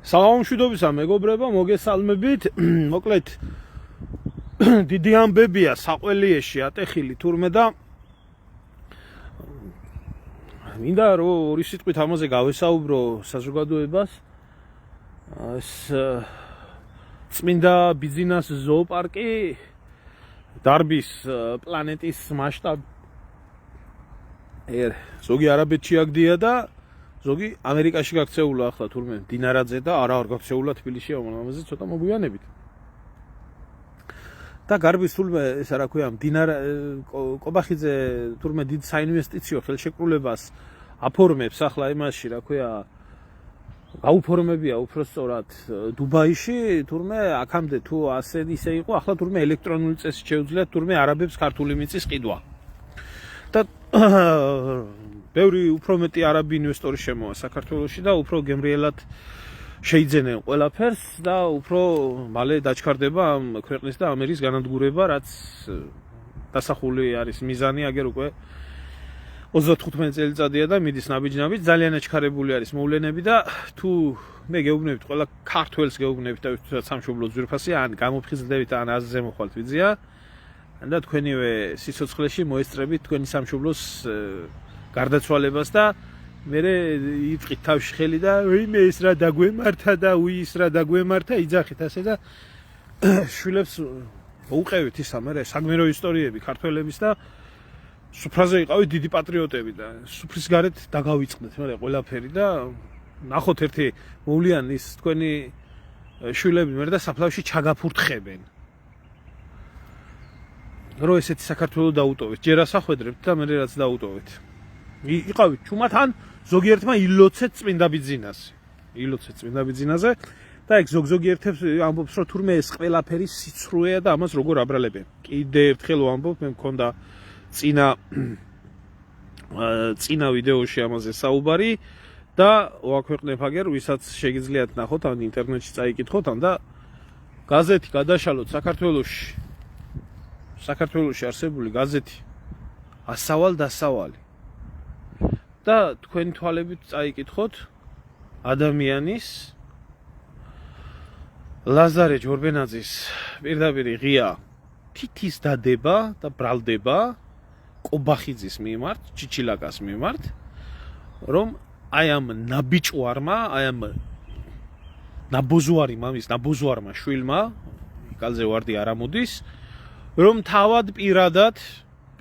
სალამშვიდობისა მეგობრებო, მოგესალმებით. მოკლედ დიდი ამბებია საყველიეში ატეხილი თურმე და მინდა რომ ორი სიტყვით ამაზე გავესაუბრო საზოგადოებას. ეს წმინდა ბიზნეს ზოოპარკი დარბის პლანეტის მასშტაბ ზოგი არაბეთში აგდია და ზოგი ამერიკაში გაქცეულა ახლა თურმე დინარაძე და არა არ გაქცეულა თბილისში ამაზე ცოტა მოგვიანებით. და გარბის თურმე ესა რა ქვია კობახიძე თურმე დიდ საინვესტიციო ხელშეკრულებას აფორმებს ახლა იმაში რა ქვია გაუფორმებია უпростоრად დუბაიში თურმე აქამდე თუ ასე ისე იყო ახლა თურმე ელექტრონული წესით შეუძლიათ თურმე არაბებს ქართული მიწის ყიდვა. და ბევრი უფრო მეტი არაბი ინვესტორი შემოვა საქართველოში და უფრო გემრიელად შეიძენენ ყველაფერს და უფრო მალე დაჩქარდება ამ ქვეყნის და ამერის განადგურება, რაც დასახული არის მიზანი აგერ უკვე 35 წელიწადია და მიდის ნაბიჯ-ნაბიჯ ძალიან აჩქარებული არის მოვლენები და თუ მე გეუბნებით ყველა ქართველს გეუბნებით და თუნდაც სამშობლო ძვირფასი ან გამოფხიზლდებით ან აზზე მოხვალთ ვიძია და თქვენივე სიცოცხლეში მოესწრებით თქვენი სამშობლოს გარდაცვალებას და მე იწqით თავში ხელი და ვინმე ის რა დაგვემართა და ის რა დაგვემართა იძახით ასე და შვილებს უყევით ისა მე საგმირო ისტორიები ქართველების და სუფრაზე იყავით დიდი პატრიოტები და სუფრის გარეთ დაგავიწყდეთ მე ყველაფერი და ნახოთ ერთი მოვლიანი ის თქვენი შვილები მე და საფლავში ჩაგაფურთხებენ რო ესეთი საქართველო დაუტოვეთ ჯერ ასახვედრებთ და მე რაც დაუტოვეთ იყავით ჩუმათან ზოგიერთმა ილოცეთ წმინდა ბიზნესზე და ეგ ზოგიერთებს ამბობს რომ თურმე ეს ყველაფერი სიცრუეა და ამას როგორ აბრალებენ კიდე ერთხელ ვამბობ მე მქონდა წინა ვიდეოში ამაზე საუბარი და ვაქვეყნებ აგერ ვისაც შეგიძლიათ ნახოთ ან ინტერნეტში წაიკითხოთ ან და გაზეთი გადაშალოთ საქართველოში არსებული გაზეთი ასავალ-დასავალი და თქვენი თვალებით წაიკითხოთ ადამიანის ლაზარე ჯორბენაძის პირდაპირ ღია თითის დადება და ბრალდება კობახიძის მიმართ, ჩიჩილაკას მიმართ, რომ აი ამ ნაბიჭვარმა, აი ამ ნაბოზვარი მამის ნაბოზვარმა შვილმა, კალზე ვარდი არ ამოდის, რომ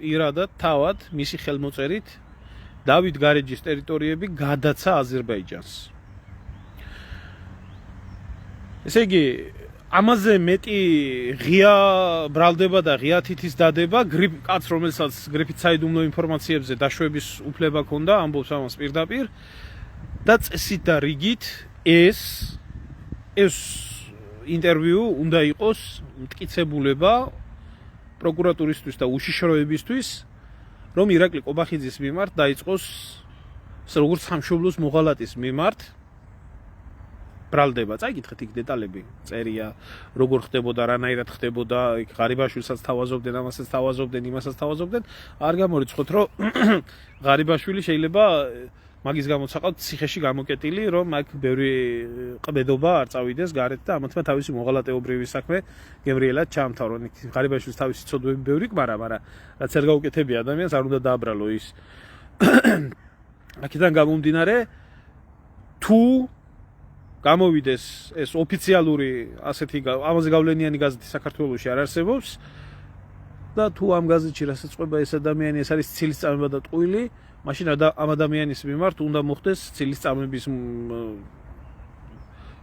პირადად თავად მისი ხელმოწერით დავით გარეჯის ტერიტორიები გადაცა აზერბაიჯანს. ესე იგი, ამაზე მეტი ღია ბრალდება და ღია თითის დადება, კაც რომელსაც გრიფით საიდუმლო ინფორმაციებზე დაშვების უფლება ჰქონდა, ამბობს ამას პირდაპირ და წესით და რიგით ეს ინტერვიუ უნდა იყოს მტკიცებულება პროკურატურისთვის და უშიშროებისთვის, რომ ირაკლი კობახიძის მიმართ დაიწყოს როგორც სამშობლოს მოღალატის მიმართ ბრალდება. წაიკითხეთ იქ დეტალები, წერია, როგორ ხდებოდა, რანაირად ხდებოდა, იქ ღარიბაშვილსაც თავაზობდნენ, ამასაც თავაზობდნენ, იმასაც თავაზობდნენ. არ გამორიცხოთ, რომ ღარიბაშვილი შეიძლება მაგის გამო საყავთ ციხეში გამოკეტილი, რომ აქ ბევრი ყბედობა არ წავიდეს გარეთ და ამათმა თავისი მოღალატეობრივი საქმე გემრიელად ჩაამთავრონ. ღარიბაშვილს თავისი ცოდვები ბევრი გმარა, მაგრამ რაც არ გაუკეთებია ადამიანს არ უნდა დააბრალო ის. აქედან გამომდინარე, თუ გამოვიდეს ეს ოფიციალური ასეთი ამაზე გავლენიანი გაზეთი საქართველოში არ არსებობს და თუ ამ გაზეთში რასაც ყვება ეს ადამიანი ეს არის ცილის წამება და ტყუილი მაშინ ამ ადამიანის მიმართ უნდა მოხდეს ცილის წამების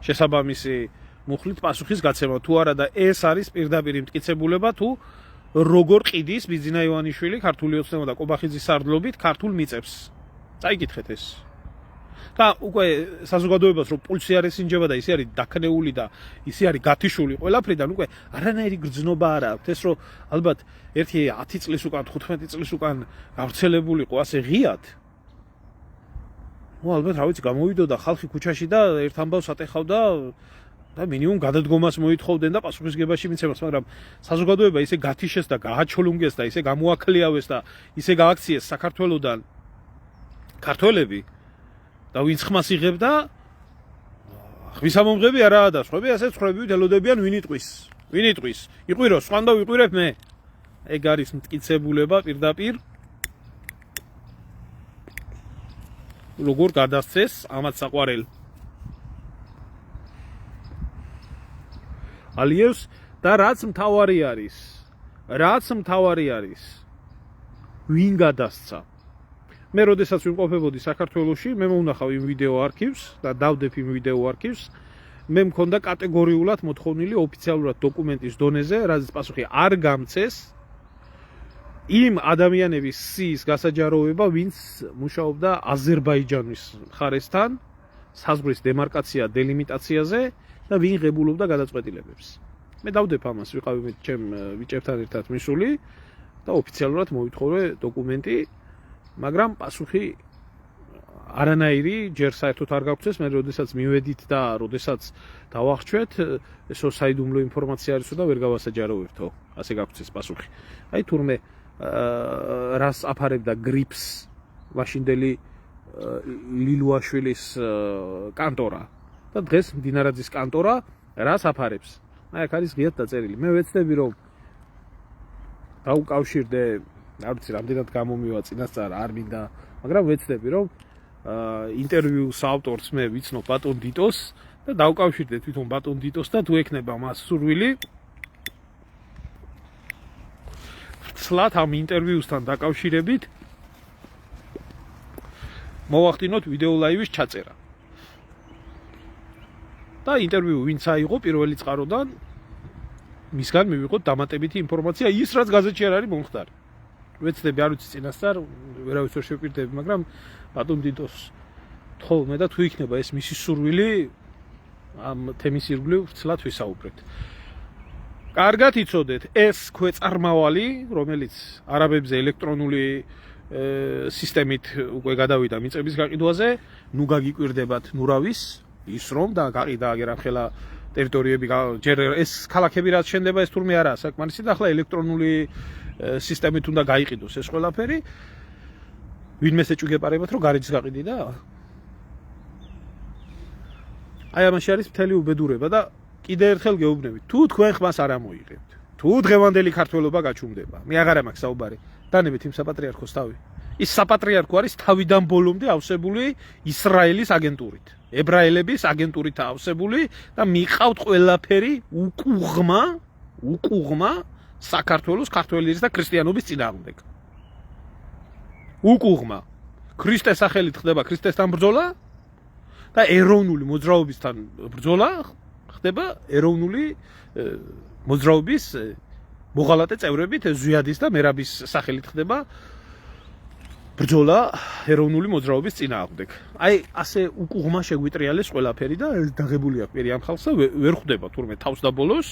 შესაბამისი მუხლით პასუხის გაცემა თუ არა და ეს არის პირდაპირ მტკიცებულება თუ როგორ ყიდის ბიძინა ივანიშვილი ქართული ოცნება და კობახიძის სარდლობით ქართულ მიწებს წაიკითხეთ ეს და უკვე საზოგადოებას რომ პულსი არის ინჯება და ისე არის დაქნეული და ისე არის გათიშული ყველაფრიდან უკვე არანაირი გრძნობა არ აქვს ეს რომ ალბათ ერთი 10 წლის უკან 15 წლის უკან გავრცელებულიყო ასე ღიად ალბათ რა ვიცი გამოვიდოდა ხალხი ქუჩაში და ერთ ამბავს ატეხავდა და მინიმუმ გადადგომას მოითხოვდნენ და პასუხისგებაში მიცემას მაგრამ საზოგადოება ისე გათიშეს და გააჩოლუნგეს და ისე გამოაკლიავეს და ისე გააქციეს საქართველოსდან ქართველები და ვინც ხმას იღებდა ხმისამომღები არაა და სხვები ასე ცხრებივით ელოდებიან ვინ იტყვის. იყვიროს, სხვან და ვიყვირებ მე. ეგ არის მტკიცებულება პირდაპირ. როგორ გადასცეს ამათ საყვარელ ალიევს და რაც მთავარი არის ვინ გადასცა მე როდესაც ვიმყოფებოდი საქართველოში მე მოვნახავ იმ ვიდეო არქივს და დავდებ იმ ვიდეო არქივს მე მქონდა კატეგორიულად მოთხოვნილი ოფიციალურად დოკუმენტის დონეზე რაზეც პასუხი არ გამცეს იმ ადამიანების სიის გასაჯაროვება ვინც მუშაობდა აზერბაიჯანის მხარესთან საზღვრის დემარკაცია დელიმიტაციაზე და ვინ ღებულობდა გადაწყვეტილებებს მე დავდებ ამას ვიყავი ჩემ ბიჭებთან ერთად მისული და ოფიციალურად მოვითხოვე დოკუმენტი მაგრამ პასუხი არანაირი ჯერ საერთოდ არ გაგვცეს მე როდესაც მივედით და როდესაც დავახჩვეთ ესო საიდუმლო ინფორმაცია არისო და ვერ გავასაჯაროვებთო ასე გაგვცეს პასუხი აი თურმე რას აფარებდა გრიფს მაშინდელი ლილუაშვილის კანტორა და დღეს მდინარაძის კანტორა რას აფარებს აი აქ არის ღიად დაწერილი მე ვეცდები რომ დაუკავშირდე არ ვიცი რამდენად გამომივა წინასწარ არ მინდა მაგრამ ვეცდები რომ ინტერვიუს ავტორს მე ვიცნობ ბატონ დიტოს და დაუკავშირდე თვითონ ბატონ დიტოს და თუ ექნება მას სურვილი სლათ ამ ინტერვიუსთან დაკავშირებით მოვახდინოთ ვიდეო ლაივის ჩაწერა და ინტერვიუ ვინც აიღო პირველი წყაროდან მისგან მივიღოთ დამატებითი ინფორმაცია ის რაც გაზეთში არ არის მომხდარი ვეცდები არ ვიცი წინასწარ ვერავის ვერ შევპირდები მაგრამ ბატონ დიტოს თხოვმე და თუ იქნება ეს მისი სურვილი ამ თემის ირგვლივ ცლად ვისაუბრეთ კარგად იცოდეთ ეს ქვეწარმავალი რომელიც არაბებზე ელექტრონული სისტემით უკვე გადავიდა მიწების გაყიდვაზე ნუ გაგიკვირდებათ ნურავის ის რომ და გაყიდა აგერახლა ტერიტორიები ჯერ ეს ქალაქები რაც შენდება ეს თურმე არაა საკმარისი და ახლა ელექტრონული სისტემით უნდა გაიყიდოს ეს ყველაფერი ვინმე ეჭვგეპარებათ რომ გარეჯის გაყიდი და აი ამაში არის მთელი უბედურება და კიდე ერთხელ გეუბნებით თუ თქვენ ხმას არ ამოიღებთ თუ დღევანდელი ქართველობა გაჩუმდება მე აღარა მაქვს საუბარი დანებით იმ საპატრიარქოს თავი ის საპატრიარქო არის თავიდან ბოლომდე ავსებული ისრაელის აგენტურით ებრაელების აგენტურით ავსებული და მიყავთ ყველაფერი უკუღმა საქართველოს ქართველის და ქრისტიანობის წინააღმდეგ უკუღმა ქრისტეს სახელით ხდება ქრისტესთან ბრძოლა და ეროვნული მოძრაობისთან ბრძოლა ხდება ეროვნული მოძრაობის მოღალატე წევრებით ზვიადის და მერაბის სახელით ხდება ბრძოლა ეროვნული მოძრაობის წინააღმდეგ აი ასე უკუღმა შეგვიტრიალეს ყველაფერი და დაღებული აქვს პირი ამ ხალხს ვერ ხვდება თურმე თავს და ბოლოს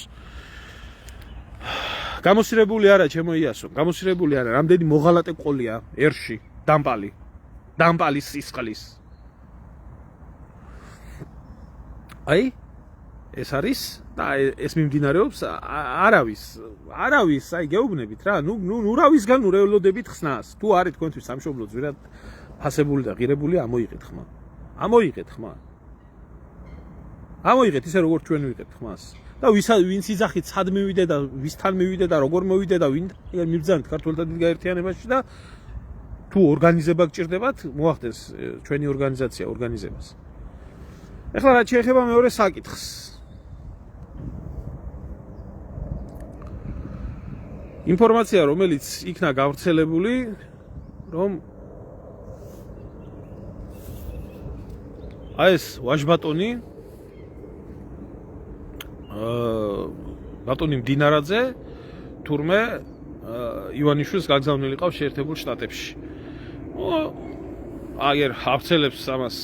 გამოსირებული არა ჩემო იასო გამოსირებული არა რამდენი მოღალატე ყოლია ერში დამპალის სისხლის აი ეს არის და ეს მიმდინარეობს არავის აი გეუბნებით რა ნუ რავისგან ურევლოდებით ხსნას თუ არის თქვენთვის სამშობლო ძვირად ფასებული და ღირებული ამოიღეთ ამოიღეთ ისე როგორც ჩვენ ვიღებთ ხმას და ვინც იძახით სად მივიდე და ვისთან მივიდე და როგორ მოვიდე და ვინ მიბრძანეთ ქართველთა დიდ გაერთიანებაში და თუ ორგანიზება გჭირდებათ მოახდენს ჩვენი ორგანიზაცია ორგანიზებას ეხლა რაც შეეხება მეორე საკითხს ინფორმაცია რომელიც იქნა გავრცელებული რომ აი ეს ვაჟბატონი ბატონი მდინარაძე თურმე ივანიშვილს გაგზავნილი ყავს შეერთებულ შტატებში აგერ ავრცელებს ამას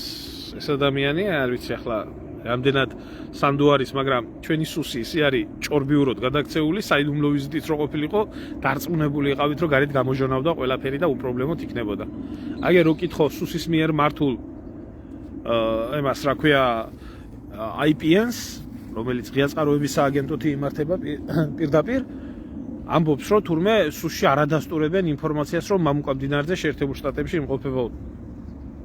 ეს ადამიანი არ ვიცი ახლა რამდენად სანდო არის მაგრამ ჩვენი სუსი ისე არის ჭორბიურად გადაქცეული საიდუმლო ვიზიტით რო ყოფილიყო დარწმუნებული იყავით რომ გარეთ გამოჟონავდა ყველაფერი და უპრობლემოდ იქნებოდა აგერ რო კითხო სუსის მიერ მართულ ემას რა ქვია IPN-ს რომელიც ღიაწყაროების სააგენტოდ იმართება პირდაპირ ამბობს რომ თურმე სუსში არადასტურებენ ინფორმაციას რომ მამუკა მდინარაძე შეერთებულ შტატებში იმყოფება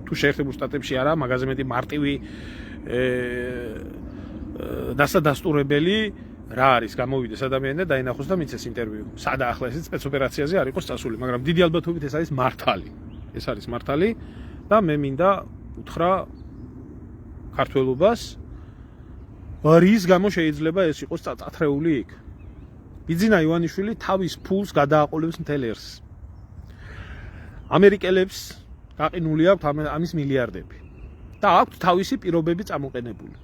თუ შეერთებულ შტატებში არა მაგაზე მეტი მარტივი დასადასტურებელი რა არის გამოვიდეს ადამიანი და დაინახოს და მიცეს ინტერვიუ. სადა ახლა ეს სპეცოპერაციაზე არ იყოს წასული, მაგრამ დიდი ალბათობით ეს არის მართალი. ეს არის მართალი და მე მინდა უთხრა ქართველობას რის გამო შეიძლება ეს იყოს წათრეული იქ. ბიძინა ივანიშვილი თავის ფულს გადააყოლებს მთელ ერს. ამერიკელებს გაყინული აქვთ ამის მილიარდები და აქვთ თავისი პირობები წამოყენებული.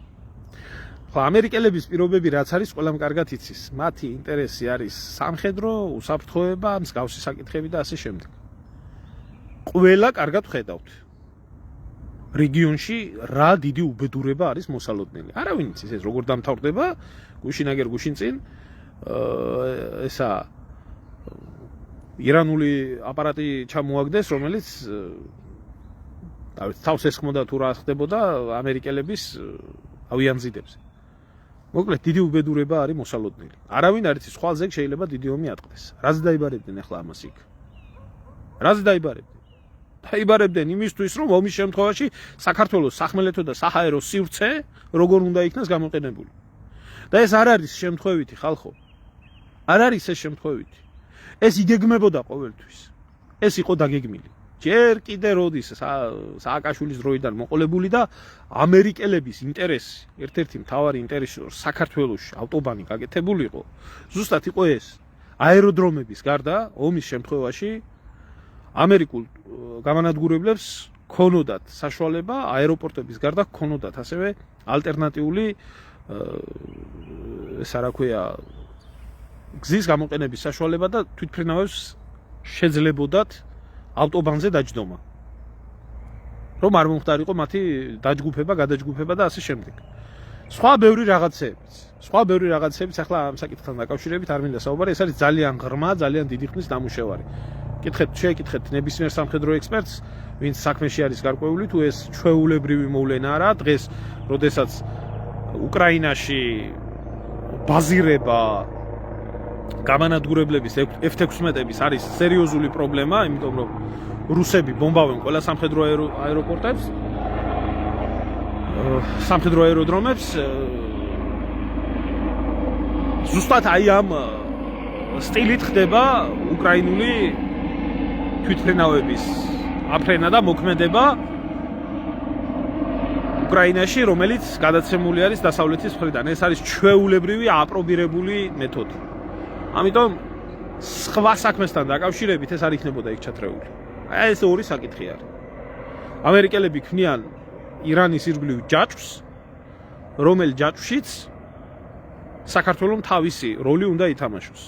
ხო, ამერიკელების პირობები რაც არის, ყველამ კარგად იცის. მათი ინტერესი არის სამხედრო, უსაფრთხოება, მსგავსი საკითხები და ასე შემდეგ. ყველა კარგად ხედავთ. რეგიონში რა დიდი უბედურება არის მოსალოდნელი. არავინ იცის ეს როგორ დამთავრდება, გუშინაგერ გუშინწინ ესა ირანული აპარატი ჩამოაგდეს, რომელიც თავს ესხმოდა თუ რა ხდებოდა ამერიკელების ავიამზიდებზე. მოკლედ დიდი უბედურება არის მოსალოდნელი. არავინ არ იცის ხვალზე შეიძლება დიდი ომი ატყდეს. რაზე დაიბარებდნენ ახლა ამას იქ? რაზე დაიბარებდნენ? დაიბარებდნენ იმისთვის, რომ ომის შემთხვევაში საქართველოს სახმელეთო და საჰაერო სივრცე როგორ უნდა იქნას გამოყენებული. და ეს არ არის შემთხვევითი ხალხო. არ არის ეს შემთხვევითი. ეს იგეგმებოდა ყოველთვის. ეს იყო დაგეგმილი. ჯერ კიდე როდის სააკაშვილის დროიდან მოყოლებული და ამერიკელების ინტერესი, ერთ-ერთი მთავარი ინტერესი საქართველოში ავტობანი გაკეთებული იყო. ზუსტად იყო ეს. აეროდრომების გარდა ომის შემთხვევაში ამერიკულ გამანადგურებლებს ქონოდათ საშუალება აეროპორტების გარდა ქონოდათ ასევე ალტერნატიული ეს რა ქვია გზის გამოყენების საშუალება და თვითმფრინავებს შეძლებოდათ ავტობანზე დაჯდომა. რომ არ მომხდარიყო მათი დაჯგუფება, გადაჯგუფება და ასე შემდეგ. სხვა ბევრი რაღაცებიც ახლა ამ საკითხთან დაკავშირებით არ მინდა საუბარი, ეს არის ძალიან ღრმა, ძალიან დიდი ხნის დამუშევარი. შეეკითხეთ ნებისმიერ სამხედრო ექსპერტს, ვინც საქმეში არის გარკვეული, თუ ეს ჩვეულებრივი მოვლენა არა, დღეს, როდესაც უკრაინაში ბაზირება გამანადგურებლების F-16-ების არის სერიოზული პრობლემა, იმიტომ რომ რუსები ბომბავენ ყველა სამხედრო აეროპორტებს, სამხედრო აეროდრომებს. ზუსტად აი ამ სტილით ხდება უკრაინული თვითმფრინავების აფრენა და მოქმედება უკრაინაში, რომელიც გადაცემული არის დასავლეთის მხრიდან. ეს არის ჩვეულებრივი აპრობირებული მეთოდი. ამიტომ სხვა საქმესთან დაკავშირებით ეს არ იქნებოდა იქ ჩათრეული. ეს ორი საკითხი არის. ამერიკელები ქმნიან ირანის ირგვლივ ჯაჭვს, რომელ ჯაჭვშიც საქართველოს თავისი როლი უნდა ითამაშოს.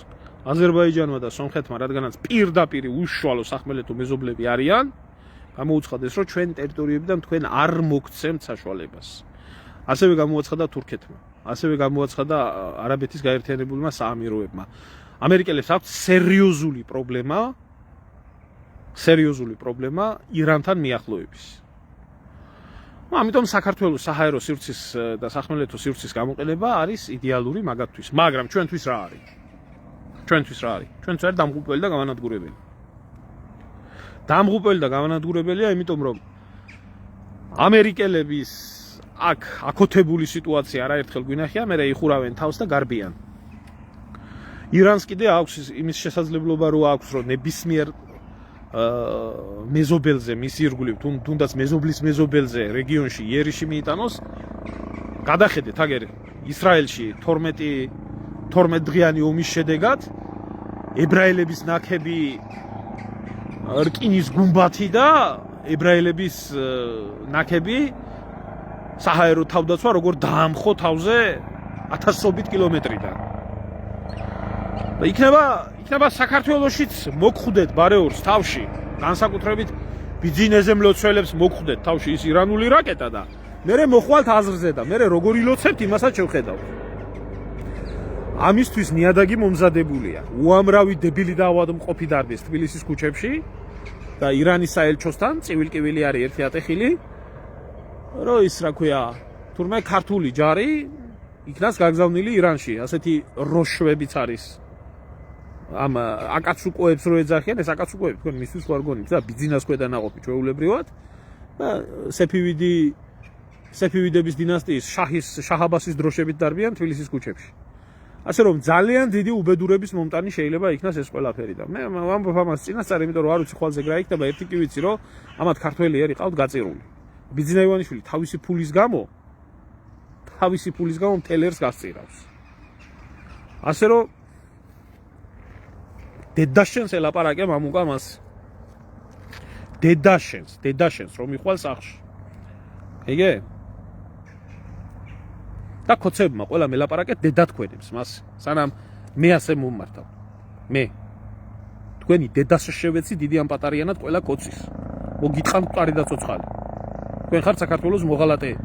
აზერბაიჯანმა და სომხეთმა, რადგანაც პირდაპირ უშუალო სახმელეთო მეზობლები არიან, გამოუცხადეს, რომ ჩვენ ტერიტორიებიდან თქვენ არ მოგცემთ საშუალებას. ასევე გამოაცხადა თურქეთმა, ასევე გამოაცხადა არაბეთის გაერთიანებულმა საამიროებმა. ამერიკელებს აქვს სერიოზული პრობლემა ირანთან მიახლოების. ამიტომ საქართველოს საჰაერო სივრცის და სახმელეთო სივრცის გამოყენება არის იდეალური მაგათთვის, მაგრამ ჩვენთვის რა არის? ჩვენთვის არის დამღუპველი და გამანადგურებელი. დამღუპველი და გამანადგურებელია, იმიტომ რომ ამერიკელების აქ აკოთებული სიტუაცია არაერთხელ გვინახია, მერე იხურავენ თავს და გარბიან. ირანს კიდე აქვს იმის შესაძლებლობა რო აქვს, რომ ნებისმიერ მეზობელზე მის ირგვლივ, თუნდაც მეზობლის მეზობელზე რეგიონში იერიში მიიტანოს. გადახედეთ აგერ ისრაელში 12 დღიანი ომის შედეგად ებრაელების ნაქები რკინის გუმბათი და ებრაელების ნაქები საჰაერო თავდაცვა როგორ დაამხო თავზე 1000-ობით კილომეტრიდან. და იქნება საქართველოშიც მოგხვდეთ ბარეორს თავში, განსაკუთრებით ბიძინეზე მლოცველებს მოგხვდეთ თავში ის ირანული რაკეტა და მერე მოხვალთ აზრზე და მერე როგორ ილოცებთ იმასაც შევხედავთ. ამისთვის ნიადაგი მომზადებულია. უამრავი დებილი და ავადმყოფი დარბეს თბილისის ქუჩებში და ირანის საელჩოსთან წივილ-კივილი არის ერთი ატეხილი, რომ ის რა ქვია, თურმე ქართული ჯარი იქნას გაგზავნილი ირანში, ასეთი როშვებიც არის. ამ აკაცუკოებს რო ეძახიან, ეს აკაცუკოები თქვენ მისთვის ვარ გონით და ბიძინას ქვედა ნაყოფი ჩვეულებრივად და სეფივიდების დინასტიის შაჰ აბასის დროშებით დარბიან თბილისის ქუჩებში. ასე რომ ძალიან დიდი უბედურების მომტანი შეიძლება იქნას ეს ყველაფერი და მე ვამბობ ამას წინასწარ, იმიტომ რომ არ ვიცი ხვალ ზეგრა იქნება, ერთი კი ვიცი რომ ამათ ქართველიერი ყავთ გაწირული. ბიძინა ივანიშვილი თავისი ფულის გამო მთელერს გასწირავს. ასე რომ დედაშენს ელაპარაკე მამუკა მას. დედაშენს რომ იხვალ სახში. ეგე? და კოცებმა ყველა მელაპარაკეთ დედათქვენებს მას, სანამ მე ასე მომმართავ. მე თქვენი დედას შევეცი დიდი ამ პატარიანად ყველა კოცის. მოგიტყან მყარი და ცოცხალი. თქვენ ხართ საქართველოს მოღალატეები.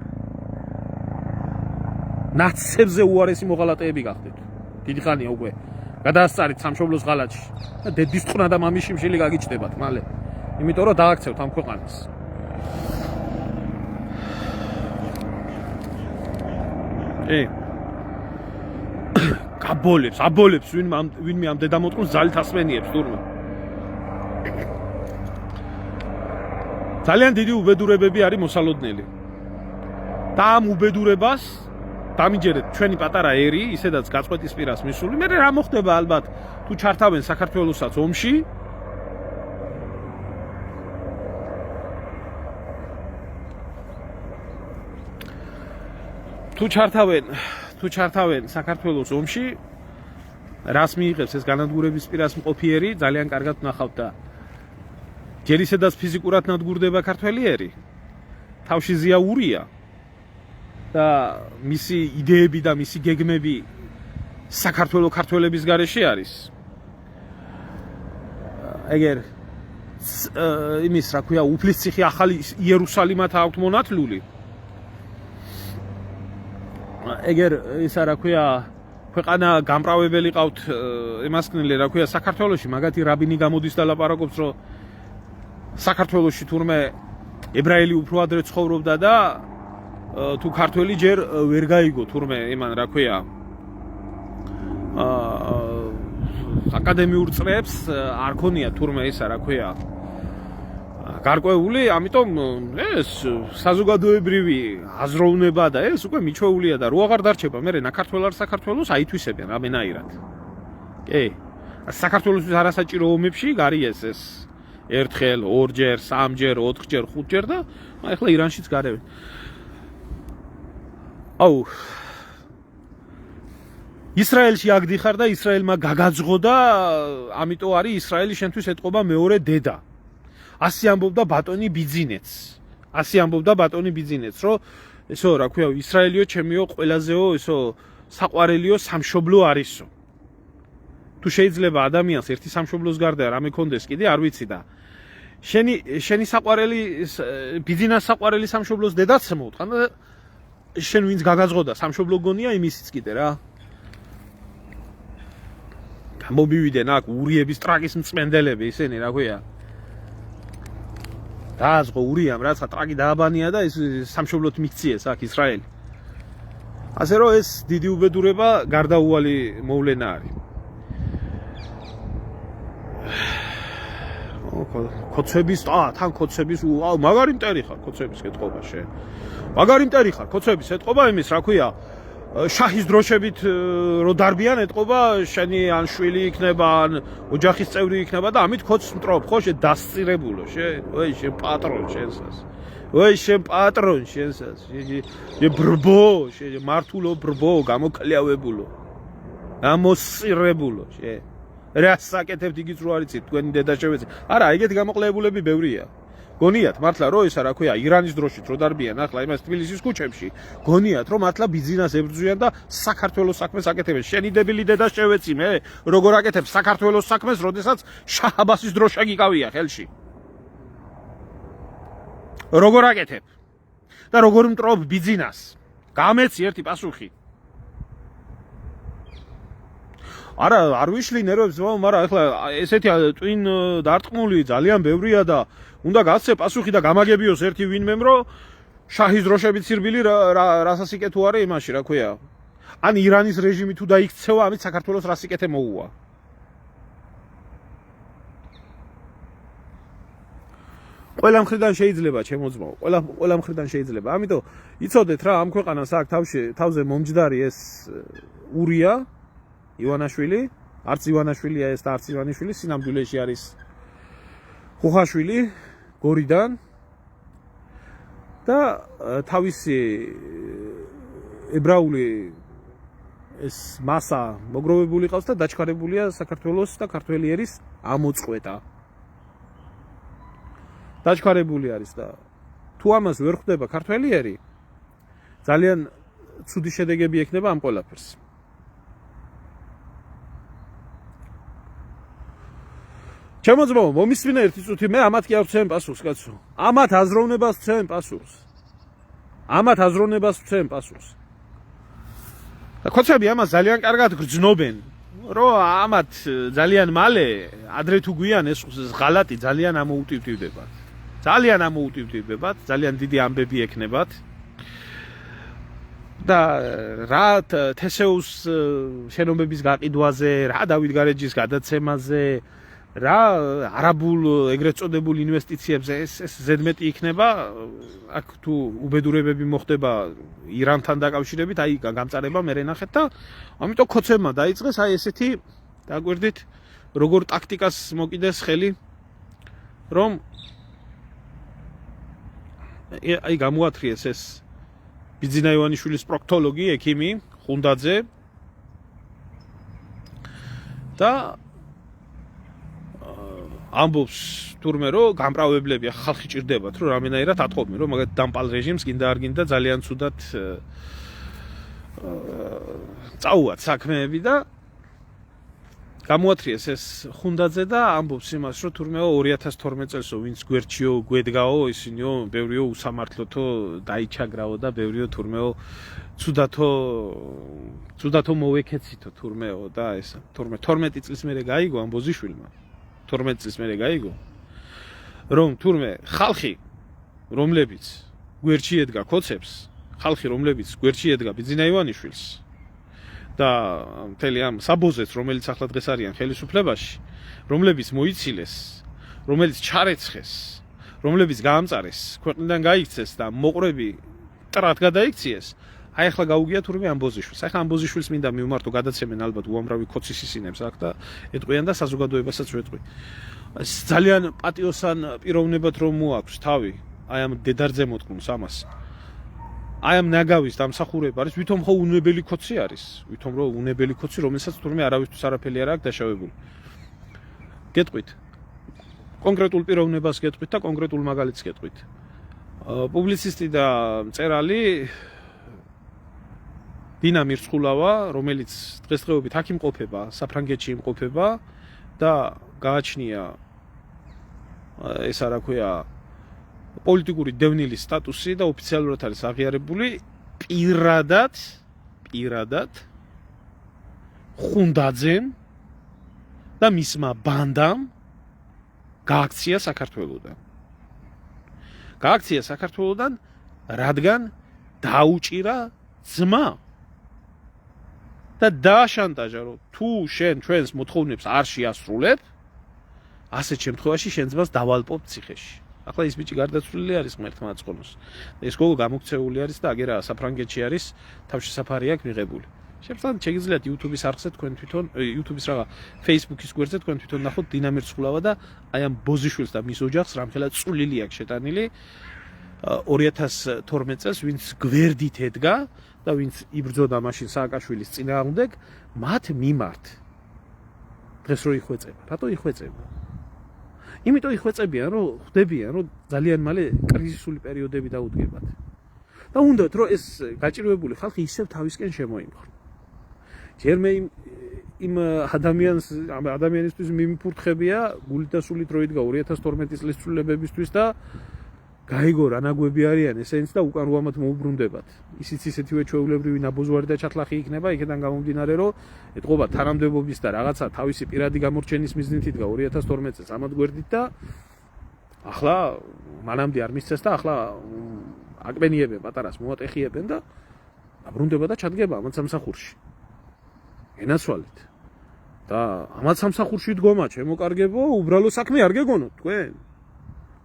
ნაცებზე უარესი მოღალატეები გახდეთ. დიდი ხანია უკვე. გადაასწარით სამშობლოს ღალატში. და დედის წყნა და მამის შიმშილი გაგიჩნდებათ მალე. იმიტომ რომ დააქცევთ ამ ქვეყანას. აბოლებს ვინმე ამ დედამოწყვილს ძალით ასმენიებს თურმე. ძალიან დიდი უბედურებები არის მოსალოდნელი. და ამ უბედურებას დამიჯერეთ ჩვენი პატარა ერი, ისედაც გაწყვეტის პირას მისული. მე რა მოხდება ალბათ თუ ჩართავენ საქართველოსაც ომში? თუ ჩართავენ საქართველოს ომში, რას მიიღებს ეს განადგურების პირას მყოფიერი, ძალიან კარგად ვნახავთ და ჯერ ისედაც ფიზიკურად ნადგურდება ქართველიერი, თავში ზიაურია და მისი იდეები და მისი გეგმები საქართველოს ქართველების გარეშე არის. ეგერ იმის რა ქვია, უფლისციხე ახალი იერუსალიმად აქვთ მონათლული. ეგერ ისა რა ქვია, ქვეყანა გამправებელი ყავთ ემასკნელი რა ქვია საქართველოში, მაგათი რაბინი გამოდის და ლაპარაკობს, რომ საქართველოში თურმე ებრაელი უფრო ადრე ცხოვრობდა და თუ ქართველი ჯერ ვერ გაიგო თურმე იმან რა ქვია აკადემიურ წრეებს არ ქონია თურმე ისა რა ქვია გარკვეული, ამიტომ ეს საზოგადოებრივი აზროვნება და ეს უკვე მიჩვეულია და რო აღარ დარჩება, მე ნაქართველ არ საქართველოს აითვისებენ რამენაირად. კი. საქართველოსთვის არასაჭირო ომებში გარიეს ეს ერთხელ, ორჯერ, სამჯერ, ოთხჯერ, ხუთჯერ და ახლა ირანშიც გარევენ. აუ. ისრაელში აგდიხარ და ისრაელმა გაგაძღო და ამიტომ არის ისრაელი შენთვის ეთყობა მეორე დედა. ასე ამბობდა ბატონი ბიძინეც, რომ ესო რა ქვია, ისრაელიო ჩემიო ყველაზე საყვარელიო სამშობლო არისო. თუ შეიძლება ადამიანს ერთი სამშობლოს გარდა რამე კონდეს კიდე არ ვიცი და შენი საყვარელი ბიძინას საყვარელი სამშობლოს დედაც მოუთხან და შენ ვინც გაგაზღოდა სამშობლო გონია იმისიც კიდე რა. გამომივიდნენ აქ ურიების ტრაკის მწმენდელები ისინი რა ქვია. დააზღო ურიამ რაცა ტრაკი დააბანია და ეს სამშობლოთ მიქციეს აქ ისრაელი. ასე რომ ეს დიდი უბედურება გარდაუვალი მოვლენა არის. თან კოცების მაგარი მტერი ხარ კოცების ეთყობა შენ. მაგარი მტერი ხარ კოცების ეთყობა იმის რა ქვია შაჰის დროშებით რო დარბიან ეთყობა შენი ან შვილი იქნება ან ოჯახის წევრი იქნება და ამით კოცს მტრობ ხო შენ დასწირებულო შენ ოი შენ პატრონ შენსას ოი შენ პატრონ შენსას შენ ბრბო შენ მართულო ბრბო გამოკლავებულო გამოსწირებულო შენ რა საკეთებთ იგიც რო არიცით თქვენი დედა შევეცი არა ეგეთი გამოკლავებულები ბევრია გონიათ მართლა რომ ისა რა ქვია ირანის დროშით რო დარბიან ახლა იმას თბილისის ქუჩებში გონიათ რომ მართლა ბიზნესს ებრძვიან და საქართველოს საქმეს აკეთებენ შენი დებილი დედა შევეცი მე როგორ აკეთებ საქართველოს საქმეს როდესაც შაჰ აბასის დროშა გიკავია ხელში როგორ აკეთებ და როგორ მტრობ ბიზნესს გამეცი ერთი პასუხი არა არ ვიშლი ნერვებს მაგრამ ახლა ესეთი ტვინ დარტყმული ძალიან ბევრია და უნდა გასცე პასუხი და გამაგებიოს ერთი ვინმემ რომ შაჰის დროშებით სირბილი რასასიკე თუ არის იმაში რა ქვია ან ირანის რეჟიმი თუ დაიქცევა ამით საქართველოს რასიკეთე მოუვა ყველა მხრიდან შეიძლება ჩემო ძმაო, ყველა მხრიდან შეიძლება. ამიტომ იცოდეთ რა, ამ ქვეყანას აქვს თავზე მომჯდარი ეს ურია ივანაშვილი, არც ივანაშვილია ეს და არც ივანიშვილი, სინამდვილეში არის ხუხაშვილი გორიდან და თავისი ებრაული ეს მასა მოგროვებული ყავს და დაჩქარებულია საქართველოს და ქართველიერის ამოწყვეტა. დაჩქარებული არის და თუ ამას ვერ ხვდება ქართველიერი, ძალიან ცუდი შედეგები ექნება ამ ყველაფერს. ჩემო ძმაო, მომისმინე ერთი წუთი, მე ამათ კი არ ვცემ პასუხს, კაცო. ამათ აზროვნებას ვცემ პასუხს. ამათ აზროვნებას ვცემ პასუხს. და ხოცები ამას ძალიან კარგად გრძნობენ, რომ ამათ ძალიან მალე, ადრე თუ გვიან ეს ღალატი ძალიან ამოუტივტივდებათ. ძალიან დიდი ამბები ექნებათ. და რა თესეუს შენობების გაყიდვაზე, რა დავით გარეჯის გადაცემაზე, რა არაბულ ეგრეთ წოდებულ ინვესტიციებზე ეს ზედმეტი იქნება, აქ თუ უბედურებები მოხდება ირანთან დაკავშირებით, აი გამწარება მე ნახეთ და ამიტომ ხოცებმა დაიწყეს აი ესეთი დაგვერდით როგორ ტაქტიკას მოკიდეს ხელი, რომ აი გამოათრიეს ეს ბიძინა ივანიშვილის პროქტოლოგი, ექიმი ხუნდაძე და ამბობს თურმე რომ გამправებლები ხალხი ჭირდებათ რომ რამენაირად ატყობენ რომ მაგათ დამპალ რეჟიმს კიდე არ გინდა ძალიან ცუდად წაუვათ საქმეები და გამოათრიეს ეს ხუნდაძე და ამბობს იმას რომ თურმე 2012 წელსო ვინც გვერდშიო გვედგაო ისინიო ბევრიო უსამართლოთო დაიჩაგრაო და ბევრიო თურმეო ცუდათო მოვეკეცითო თურმეო და ეს თურმე 12 წლის მერე გაიგო ამ ბოზიშვილმა 12 წლის მერე გაიგო რომ თურმე ხალხი რომლებიც გვერდში ედგა ქოცებს ხალხი რომლებიც გვერდში ედგა ბიძინა ივანიშვილს და მთელი ამ საბოზეთს რომელიც ახლა დღეს არიან ხელისუფლებაში რომლებიც მოიცილეს რომელიც ჩარეცხეს რომლებიც გაამწარეს ქვეყნიდან გაიქცეს და მოყრები ტრად გადაიქციეს აი ახლა გაუგია თურმე ამ ბოზიშვილს ახლა ამ ბოზიშვილს მინდა მივმართო გადაცემენ ალბათ უამრავი ქოცის ისინებს აქ და ეტყვიან და საზოგადოებასაც ვეტყვი ძალიან პატიოსან პიროვნებად რომ მოაქვს თავი აი ამ დედარძე მოტყუნს ამას აი ამ ნაგავის დამსახურება არის ვითომ ხო უნებელი ქოცი არის ვითომ რომ უნებელი ქოცი რომელსაც თურმე არავისთვის არაფერი არ აქვს დაშავებული გეტყვით კონკრეტულ პიროვნებას გეტყვით და კონკრეტულ მაგალითს გეტყვით პუბლიცისტი და მწერალი დინა მირცხულავა რომელიც დღესდღეობით აქ იმყოფება საფრანგეთში იმყოფება და გააჩნია ეს რა ქვია პოლიტიკური დევნილის სტატუსი და ოფიციალურად არის აღიარებული პირადად ხუნდაძემ და მისმა ბანდამ გააქცია საქართველოდან რადგან დაუჭირა ძმა და დააშანტაჟა რომ თუ შენ ჩვენს მოთხოვნებს არ შეასრულებ ასეთ შემთხვევაში შენ ძმას დავალპობ ციხეში ახლა ის ბიჭი გარდაცვლილი არის ღმერთმა აწყონოს და ეს გოგო გამოქცეული არის და აგერა საფრანგეთში არის თავშესაფარი აქვს მიღებული შეფსად შეგიძლიათ YouTube-ის არხზე თქვენ თვითონ YouTube-ის რაღა Facebook-ის გვერდზე თქვენ თვითონ ნახოთ დინა მირცხულავა და აი ამ ბოზიშვილს და მის ოჯახს რამხელა წვლილი აქვს შეტანილი 2012 წელს ვინც გვერდით ედგა და ვინც იბრძოდა მაშინ სააკაშვილის წინააღმდეგ მათ მიმართ დღეს რო იხვეწება რატო იხვეწება იმიტომ იხვეწებიან რომ ხვდებიან რომ ძალიან მალე კრიზისული პერიოდები დაუდგებათ და უნდათ რომ ეს გაჭირვებული ხალხი ისევ თავისკენ შემოიმხრო ჯერ მე იმ ადამიანისთვის მიმიფურთხებია გულით და სულით რო იდგა 2012 წლის ცვლილებებისთვის და გაიგო რა ნაგვები არიან ესენიც და უკან რო ამათ მოუბრუნდებათ ისიც ისეთივე ჩვეულებრივი ნაბოზვარი და ჩათლახი იქნება იქიდან გამომდინარე რომ ეთყობა თანამდებობის და რაღაცა თავისი პირადი გამორჩენის მიზნით იდგა 2012 წელს ამათ გვერდით და ახლა მანამდე არ მისცეს და ახლა აკმენიებენ პატარას მოატეხიებენ და აბრუნდება და ჩადგება ამათ სამსახურში ენაცვალეთ და ამათ სამსახურში დგომა ჩემო კარგებო უბრალო საქმე არ გეგონოთ თქვენ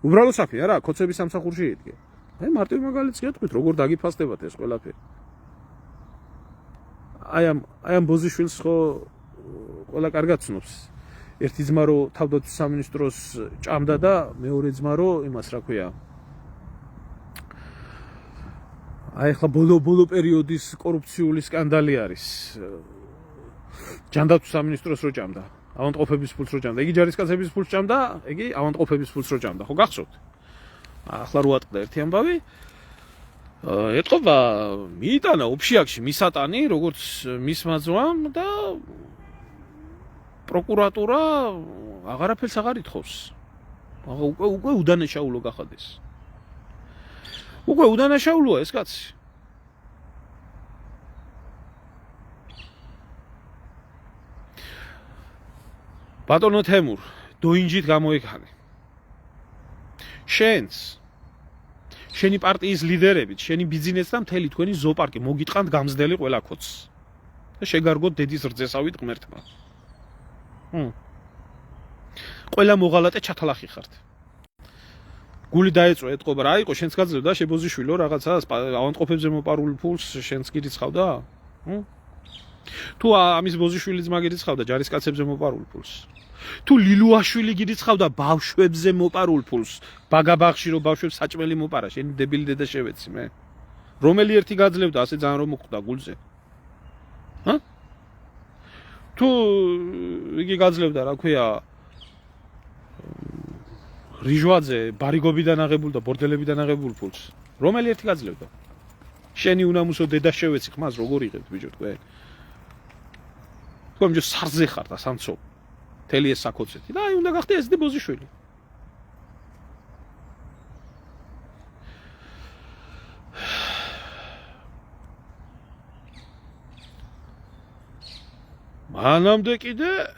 უბრალო საქმე არა, კოცების სამსახურში იდგე. აი მარტივ მაგალითს გეტყვით, როგორ დაგიფასდებათ ეს ყველაფერი. აი ამ ბოზიშვილს ხო ყველა კარგად ცნობს. ერთი ძმა რო თავდაცვის სამინისტროს ჭამდა და მეორე ძმა რო იმას რა ქვია. აი ახლა ბოლო პერიოდის კორუფციული სკანდალი არის. ჯანდაცვის სამინისტროს რო ჭამდა, ავადმყოფების ფულს რო ჭამდა. იგი ჯარისკაცების ფულს ჭამდა, იგი ავადმყოფების ფულს რო ჭამდა. ხო გახსოვთ? ახლა რო ატყდა ერთი ამბავი. ეთყობა მიიტანა ოფშიაქში მისატანი, როგორც მისმაძვამ და პროკურატურა აღარაფერს აღარ ითხოვს. უკვე უდანაშაულო გახადეს. უკვე უდანაშაულოა ეს კაცი. ბატონო თემურ, დოინჯით გამოიქანე. შენი პარტიის ლიდერებით, შენი ბიზნესი და მთელი თქვენი ზოოპარკი მოგიტყანთ გამზდელი ყველა კაცს. და შეგარგოთ დედის რძესავით ღმერთმა. ყველა მოღალატე ჩათალახი ხართ. გული დაეწვა ეთყობა რა იყო, შენც გაძლევდა შებოზიშვილო რაღაცას, ავადმყოფებზე მოპარულ ფულს შენც გირიცხავდა? თუ ამის ბოზიშვილიც მაგირიცხავდა ჯარისკაცებზე მოპარულ ფულს. თუ ლილუაშვილი გირიცხავდა ბავშვებზე მოპარულ ფულს, ბაგაბაღში რო ბავშვებს საჭმელი მოპარა, შენი დებილი დედა შევეცი მე. რომელი ერთი გაძლევდა ასე ძალიან რომ მოხვდა გულზე? თუ იგი გაძლევდა რა ქვია რიჟვაძე ბარიგობიდან აღებულ და ბორდელებიდან აღებულ ფულს. რომელი ერთი გაძლევდა? შენი უნამუსო დედა შევეცი ხმას როგორ იღებთ ბიჭო თქვენ? თქვენ ჯერ სარზე ხართ და სამცო. მთელი ეს საკოცეთი და აი უნდა გახდე ეს ბოზიშვილი. მანამდე კიდე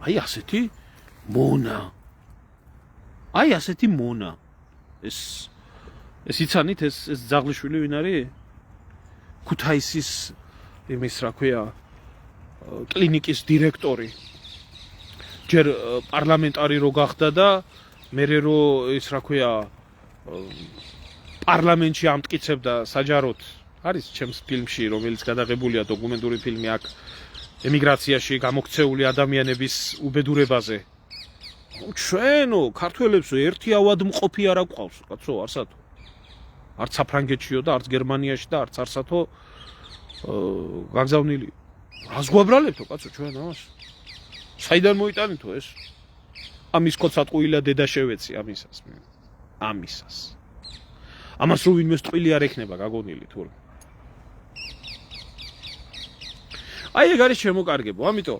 აი ასეთი მონა ეს იცანით ეს ძაღლიშვილი ვინ არის? ქუთაისის იმის რა ქვია კლინიკის დირექტორი. ჯერ პარლამენტარი რო გახდა და მერე რო ის რა ქვია პარლამენტში ამტკიცებდა საჯაროდ არის ჩემს ფილმში, რომელიც გადაღებულია დოკუმენტური ფილმი აქ ემიგრაციაში გამოქცეული ადამიანების უბედურებაზე. ჩვენო ქართველებსო ერთი ავადმყოფი არ აყავს, კაცო, არსათო. არც საფრანგეთშიო და არც გერმანიაში და არც არსათო გაგზავნილი. რას გვაბრალებთო, კაცო, ჩვენ ამას? საიდან მოიტანეთო ეს? ამის კოცატყუილა დედა შევეცი ამისას მე. ამისას. ამას რო ვინმე ტყვილი არ ექნება გაგონილი თურმე. აი ეგ არის შემოკარგებო, ამიტომ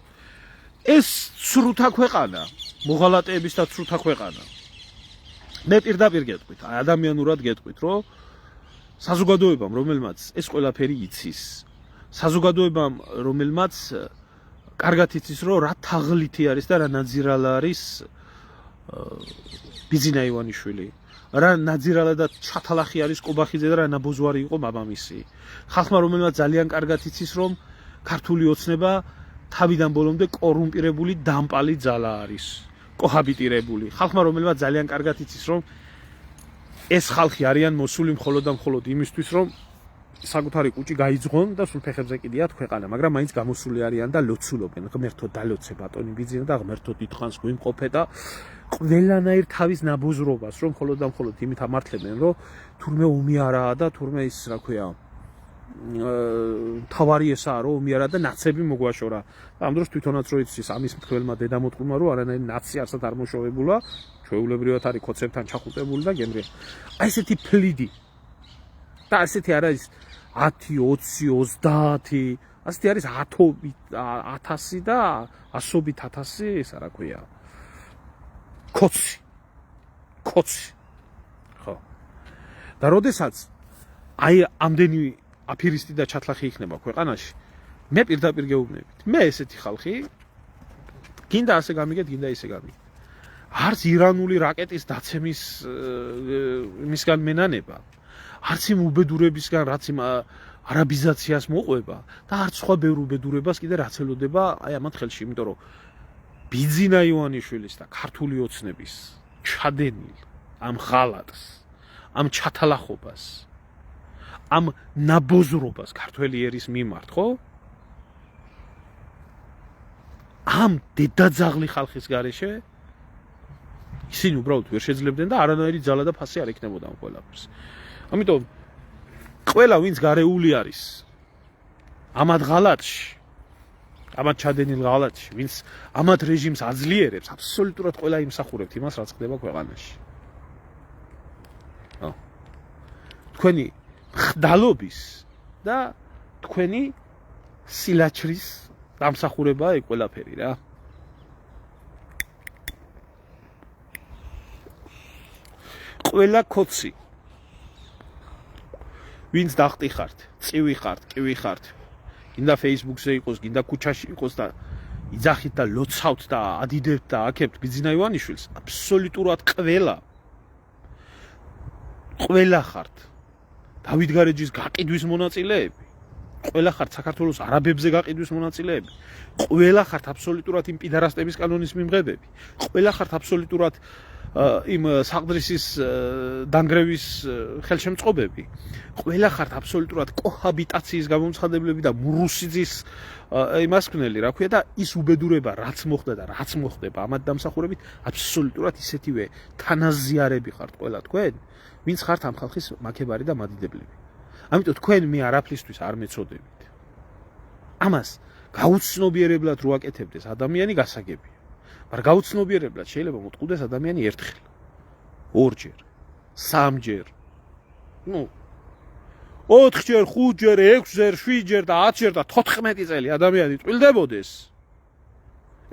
ეს ცრუთა ქვეყანა, მოღალატეების და ცრუთა ქვეყანა. მე პირდაპირ გეტყვით, ადამიანურად გეტყვით, რომ საზოგადოებამ, რომელმაც ეს ყველაფერი იცის, საზოგადოებამ, რომელმაც კარგად იცის, რომ რა თაღლითი არის და რა ნაძირალა არის ბიზინა ივანიშვილი, რა ნაძირალა და ჩათალახი არის კობახიძე და რა ნაბოზვარი იყო მამამისი. ხალხმა, რომელმაც ძალიან კარგად იცის, რომ ქართული ოცნება თავიდან ბოლომდე კორუმპირებული დამპალი ძალა არის, კოჰაბიტირებული. ხალხმა, რომელმაც ძალიან კარგად იცის, რომ ეს ხალხი არიან მოსული მხოლოდ და მხოლოდ იმისთვის, რომ საკუთარი კუჭი გაიძღონ და სულ ფეხებზე კიდიათ ქვეყანა, მაგრამ მაინც გამოსული არიან და ლოცულობენ. ღმერთო დალოცე ბატონი ბიზინა და ღმერთო დიდხანს გვიმყოფე და ყველანაირ თავის ნაბოზრობას, რომ მხოლოდ და მხოლოდ იმით ამართლებენ, რომ თურმე ომი არაა და თურმე ის რა ქვია თავარი ესაა, რომ ომი არა და ნაცები მოგვაშორა. ამ დროს თვითონაც რო იცის ამის მtkველმა დედამოტყუმა, რომ არანაირი ნაცი არსად არ მოშოვებულა, ჩვეულებრივად არის ხოცებთან ჩახუტებული და გემრიელი. აი ესეთი ფლიდი. და ასეთი არ არის 10, 20, 30, ასეთი არის 1000 და 100,000, ისა რა ქვია. კოცი. ხო. და როდესაც აი ამდენი აფირისტი და ჩათლახი იქნება ქვეყანაში, მე პირდაპირ გეუბნებით. მე ესეთი ხალხი გინდა ასე გამიგეთ, გინდა ისე გამიგეთ. არც ირანული რაკეტის დაცემის მისგან მენანება, არც იმ უბედურებისგან, რაც იმ არაბიზაციას მოყვება და არც სხვა ბევრ უბედურებას კიდე რაც ელოდება აი ამათ ხელში, იმიტომ რომ ბიძინა ივანიშვილის და ქართული ოცნების ჩადენილ ამ ღალატს, ამ ჩათალახობას, ამ ნაბოზრობას ქართველი ერის მიმართ, ხო? ამ დედაძაღლი ხალხის გარეშე ისინი უბრალოდ ვერ შეძლებდნენ და არანაირი ძალა და ფასი არ ექნებოდა ამ ყველაფერს. ამიტომ ყველა ვინც გარეული არის ამათ ღალატში, ამათ ჩადენილ ღალატში, ვინც ამათ რეჟიმს აძლიერებს, აბსოლუტურად ყველა იმსახურებთ იმას, რაც ხდება ქვეყანაში. თქვენი ხდალობის და თქვენი სილაჩრის დამსახურებაა ეგ ყველაფერი რა. ყველა კოცი ვინც დახტიხართ, წივი ხართ, კივი ხართ, გინდა Facebook-ზე იყოს, გინდა ქუჩაში იყოს და იძახით და ლოცავთ და ადიდებთ და აქებთ ბიძინა ივანიშვილს, აბსოლუტურად ყველა ხართ დავით გარეჯის გაყიდვის მონაწილეები, ყველა ხართ საქართველოს არაბებზე გაყიდვის მონაწილეები, ყველა ხართ აბსოლუტურად იმ პიდარასტების კანონის მიმღებები, ყველა ხართ აბსოლუტურად იმ საყდრისის დანგრევის ხელშემწყობები, ყველა ხართ აბსოლუტურად კოჰაბიტაციის გამომცხადებლები და მურუსიძის იმასკნელი, რა ქვია და ის უბედურება, რაც მოხდა და რაც მოხდება ამათ დამსახურებით, აბსოლუტურად ისეთივე თანაზიარები ხართ ყველა თქვენ, ვინც ხართ ამ ხალხის მაქებარი და მადიდებლები. ამიტომ თქვენ მე არაფრისთვის არ მეწოდებით. ამას გაუცნობიერებლად რო აკეთებდეს ადამიანი გასაგებია. მაგრამ გაუცნობიერებლად შეიძლება მოტყუდეს ადამიანი ერთხელ, ორჯერ, სამჯერ, 4ჯერ, 5ჯერ, 6ჯერ, 7ჯერ და 10ჯერ და 14 წელი ადამიანი ტყვილდებოდეს.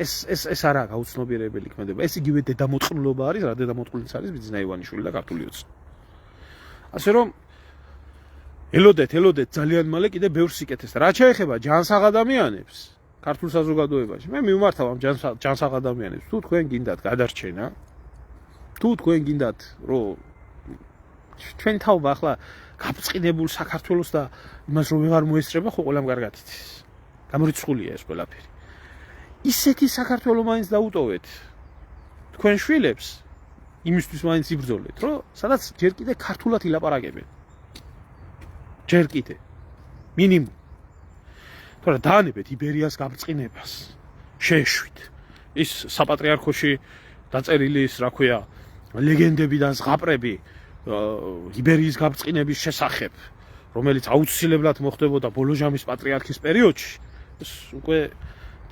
ეს არა გაუცნობიერებელი ქმედება. ეს იგივე დედამოწყნულობა არის, რა დედამოწყნულიც არის ბიძინა ივანიშვილი და ქართული ოცნება. ასე რომ ელოდეთ ძალიან მალე კიდე ბევრს იკეთეს. რა შეეხება ჯანსაღ ადამიანებს ქართულ საზოგადოებაში, მე მივმართავ ამ ჯანსაღ ადამიანებს. თუ თქვენ გინდათ გადარჩენა, თუ თქვენ გინდათ რომ ჩვენ თავ ახლა გაბწყინებულ საქართველოს და იმას რომ ვეღარ მოესწრება, ხო ყველამ კარგად იცის. გამორიცხულია ეს ყველაფერი. ისეთი საქართველოს მაინც დაუტოვეთ თქვენ შვილებს, იმისთვის მაინც იბრძოლეთ, რომ სადაც ჯერ კიდე ქართულად ილაპარაკებენ. ჯერ კიდე მინიმუმ თორე დაანებეთ იბერიას გაბწყინებას შეეშვით ის საპატრიარქოში დაწერილი ის რა ქვია ლეგენდები და ზღაპრები იბერიის გაბწყინების შესახებ რომელიც აუცილებლად მოხდებოდა ბოლოჟამის პატრიარქის პერიოდში ეს უკვე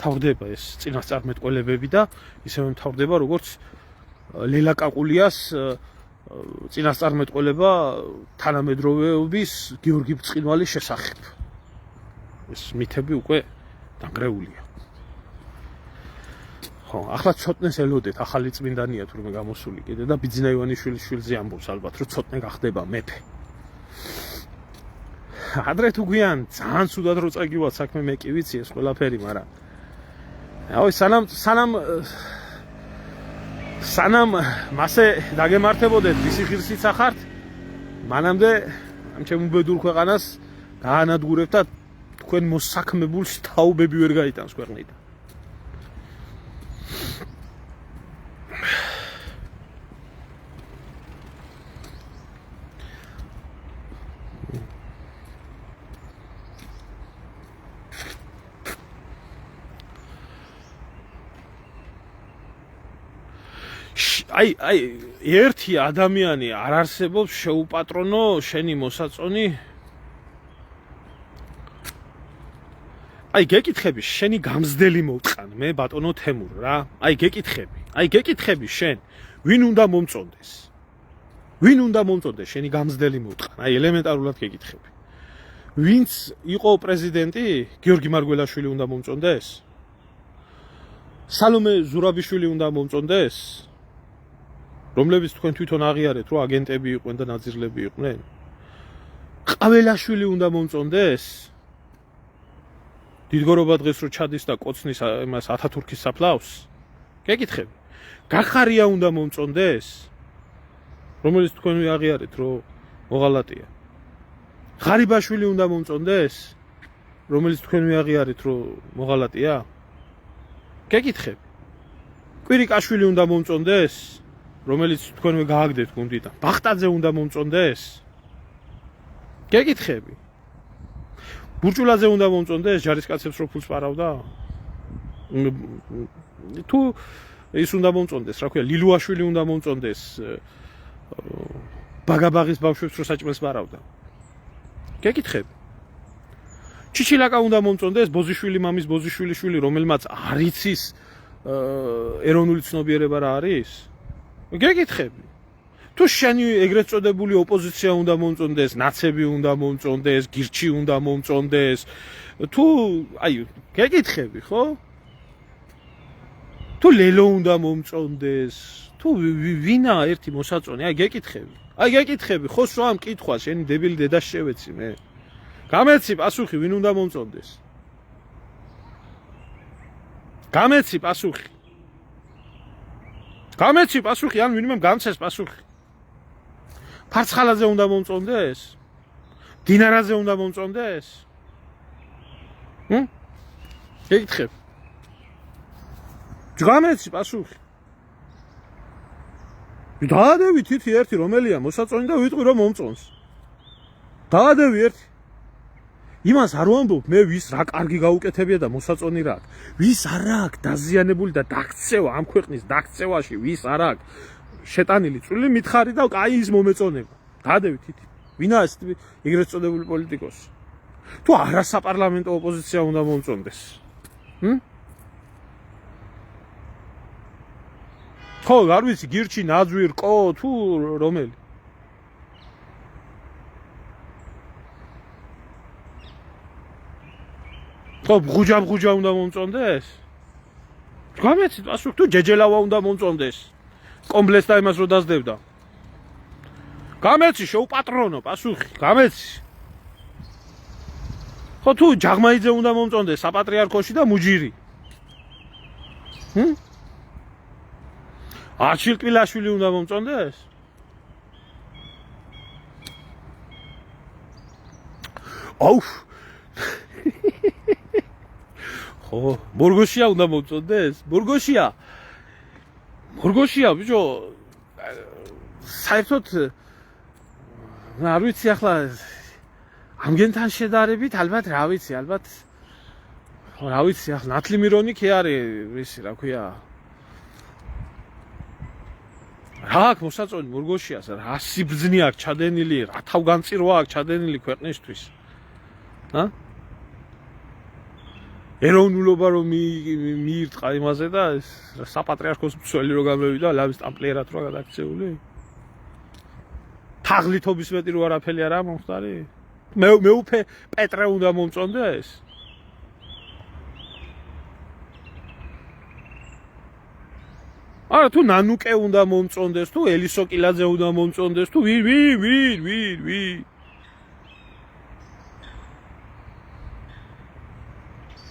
თავდება ეს წინასწარმეტყველებები და ისევე თავდება როგორც ლელა კაკულიას წინასწარმეტყველება თანამედროვეობის გიორგი ბრწყინვალის შესახებ. ეს მითები უკვე დანგრეულია. ხო, ახლა ცოტნეს ელოდეთ, ახალი წმინდანია თურმე გამოსული კიდე და ბიძინა ივანიშვილის შვილზე ამბობს ალბათ, რომ ცოტნე გახდება მეფე. ადრე თუ გვიან ძალიან ცუდად რო წაგივათ საქმე მე კი ვიცი ეს ყველაფერი, მაგრამ აი სანამ მასე დაგემართებოდეთ ვისი ღირსიც ახართ, მანამდე ამ ჩემ უბედურ ქვეყანას გაანადგურებთ და თქვენ მოსაქმებულს თაობები ვერ გაიტანს ქვეყნიდან. აი ერთი ადამიანი არ არსებობს შეუპატრონო შენი მოსაწონი. აი გეკითხები შენი გამზდელი მოვწყან მე ბატონო თემურ რა. აი გეკითხები შენ ვინ უნდა მომწონდეს? ვინ უნდა მომწონდეს შენი გამზდელი მოვწყან? აი ელემენტარულად გეკითხები. ვინც იყო პრეზიდენტი? გიორგი მარგველაშვილი უნდა მომწონდეს? სალომე ზურაბიშვილი უნდა მომწონდეს? რომლებიც თქვენ თვითონ აღიარეთ, რომ აგენტები იყვნენ და ნაძირლები იყვნენ. ყაველაშვილი უნდა მომწონდეს? დიდგორობა დღეს რო ჩადის და კოცნის იმას ათათურქის საფლავს? გეკითხები. გახარია უნდა მომწონდეს? რომელიც თქვენ აღიარეთ, რომ მოღალატეა. ღარიბაშვილი უნდა მომწონდეს? რომელიც თქვენ აღიარეთ, რომ მოღალატეა? გეკითხები. კვირიკაშვილი უნდა მომწონდეს, რომელიც თქვენვე გააგდეთ გუნდიდან. ბახტაძე უნდა მომწონდეს. გეკითხები. ბურჭულაძე უნდა მომწონდეს, ჯარისკაცებს რო ფულს პარავდა? თუ ის უნდა მომწონდეს, რა ქვია, ლილუაშვილი უნდა მომწონდეს. ბაგაბაღის ბავშვებს რო საჭმელს პარავდა. გეკითხები. ჩიჩილაკა უნდა მომწონდეს, ბოზიშვილი მამის ბოზიშვილიშვილი, რომელმაც არ იცის ეროვნული ცნობიერება რა არის? გეკითხები. თუ შენი ეგრეთ წოდებული ოპოზიცია უნდა მომწონდეს, ნაცები უნდა მომწონდეს, გირჩი უნდა მომწონდეს, თუ აი გეკითხები, ხო? თუ ლელო უნდა მომწონდეს, თუ ვინა ერთი მოსაწონი, აი გეკითხები. აი გეკითხები, ხო სვა ამ კითხვას, შენი დებილი დედას შევეცი მე. გამეცი პასუხი, ვინ უნდა მომწონდეს? გამეცი პასუხი. გამეცი პასუხი, ან ვინმე გამცეს პასუხი. ფარცხალაძე უნდა მომწონდეს? დინარაძე უნდა მომწონდეს? გეკითხები. გამეცი პასუხი. დაადევი თითი ერთი რომელია მოსაწონი და ვიტყვი რომ მომწონს. დაადევი ერთი. იმას არ ვამბობ მე ვის რა კარგი გაუკეთებია და მოსაწონი რა აქვს. ვის არ აქვს დაზიანებული და დაქცევა ამ ქვეყნის დაქცევაში ვის არ აქვს შეტანილი წვლილი მითხარი და კაი ის მომეწონება. დაადევი თითი. ვინაა ეს ეგრეთ წოდებული პოლიტიკოსი? თუ არა საპარლამენტო ოპოზიცია უნდა მომწონდეს. ხო, არ ვიცი, გირჩი, ნაძვი, რკო, თუ რომელი? ხო, ბღუჯა უნდა მომწონდეს? გამეცით პასუხი, თუ ჯეჯელავა უნდა მომწონდეს? კომბლეს და იმას რო დაძდებდა. გამეცი, შეუპატრონო პასუხი, გამეცი. ხო, თუ ჯაღმაიძე უნდა მომწონდეს საპატრიარქოში და მუჯირი. არჩილკვილაშვილი უნდა მომწონდეს? აუ. ხო, მორგოშია უნდა მომწონდეს? მორგოშია, ბიჭო. საერთოდ არ ვიცი ახლა ამგენთან შედარებით, ალბათ რა ვიცი, ახლა ნათლი მირონი კი არის, ვიცი, რა ქვია. რა აქვს მოსაწონი მორგოშიას, რა სიბრძნე აქვს ჩადენილი, რა თავგანწირვა აქვს ჩადენილი ქვეყნისთვის. ეროვნულობა რომ მიირტყა იმაზე და საპატრიარქოს მცველი რო გამოვიდა, ლავის ტამპლიერად რო გადაქცეული. თაღლითობის მეტი რო არაფერი არა მომხდარი. მეუფე პეტრე უნდა მომწონდეს? არა თუ ნანუკე უნდა მომწონდეს, თუ ელისო კილაძე უნდა მომწონდეს, თუ ვინ?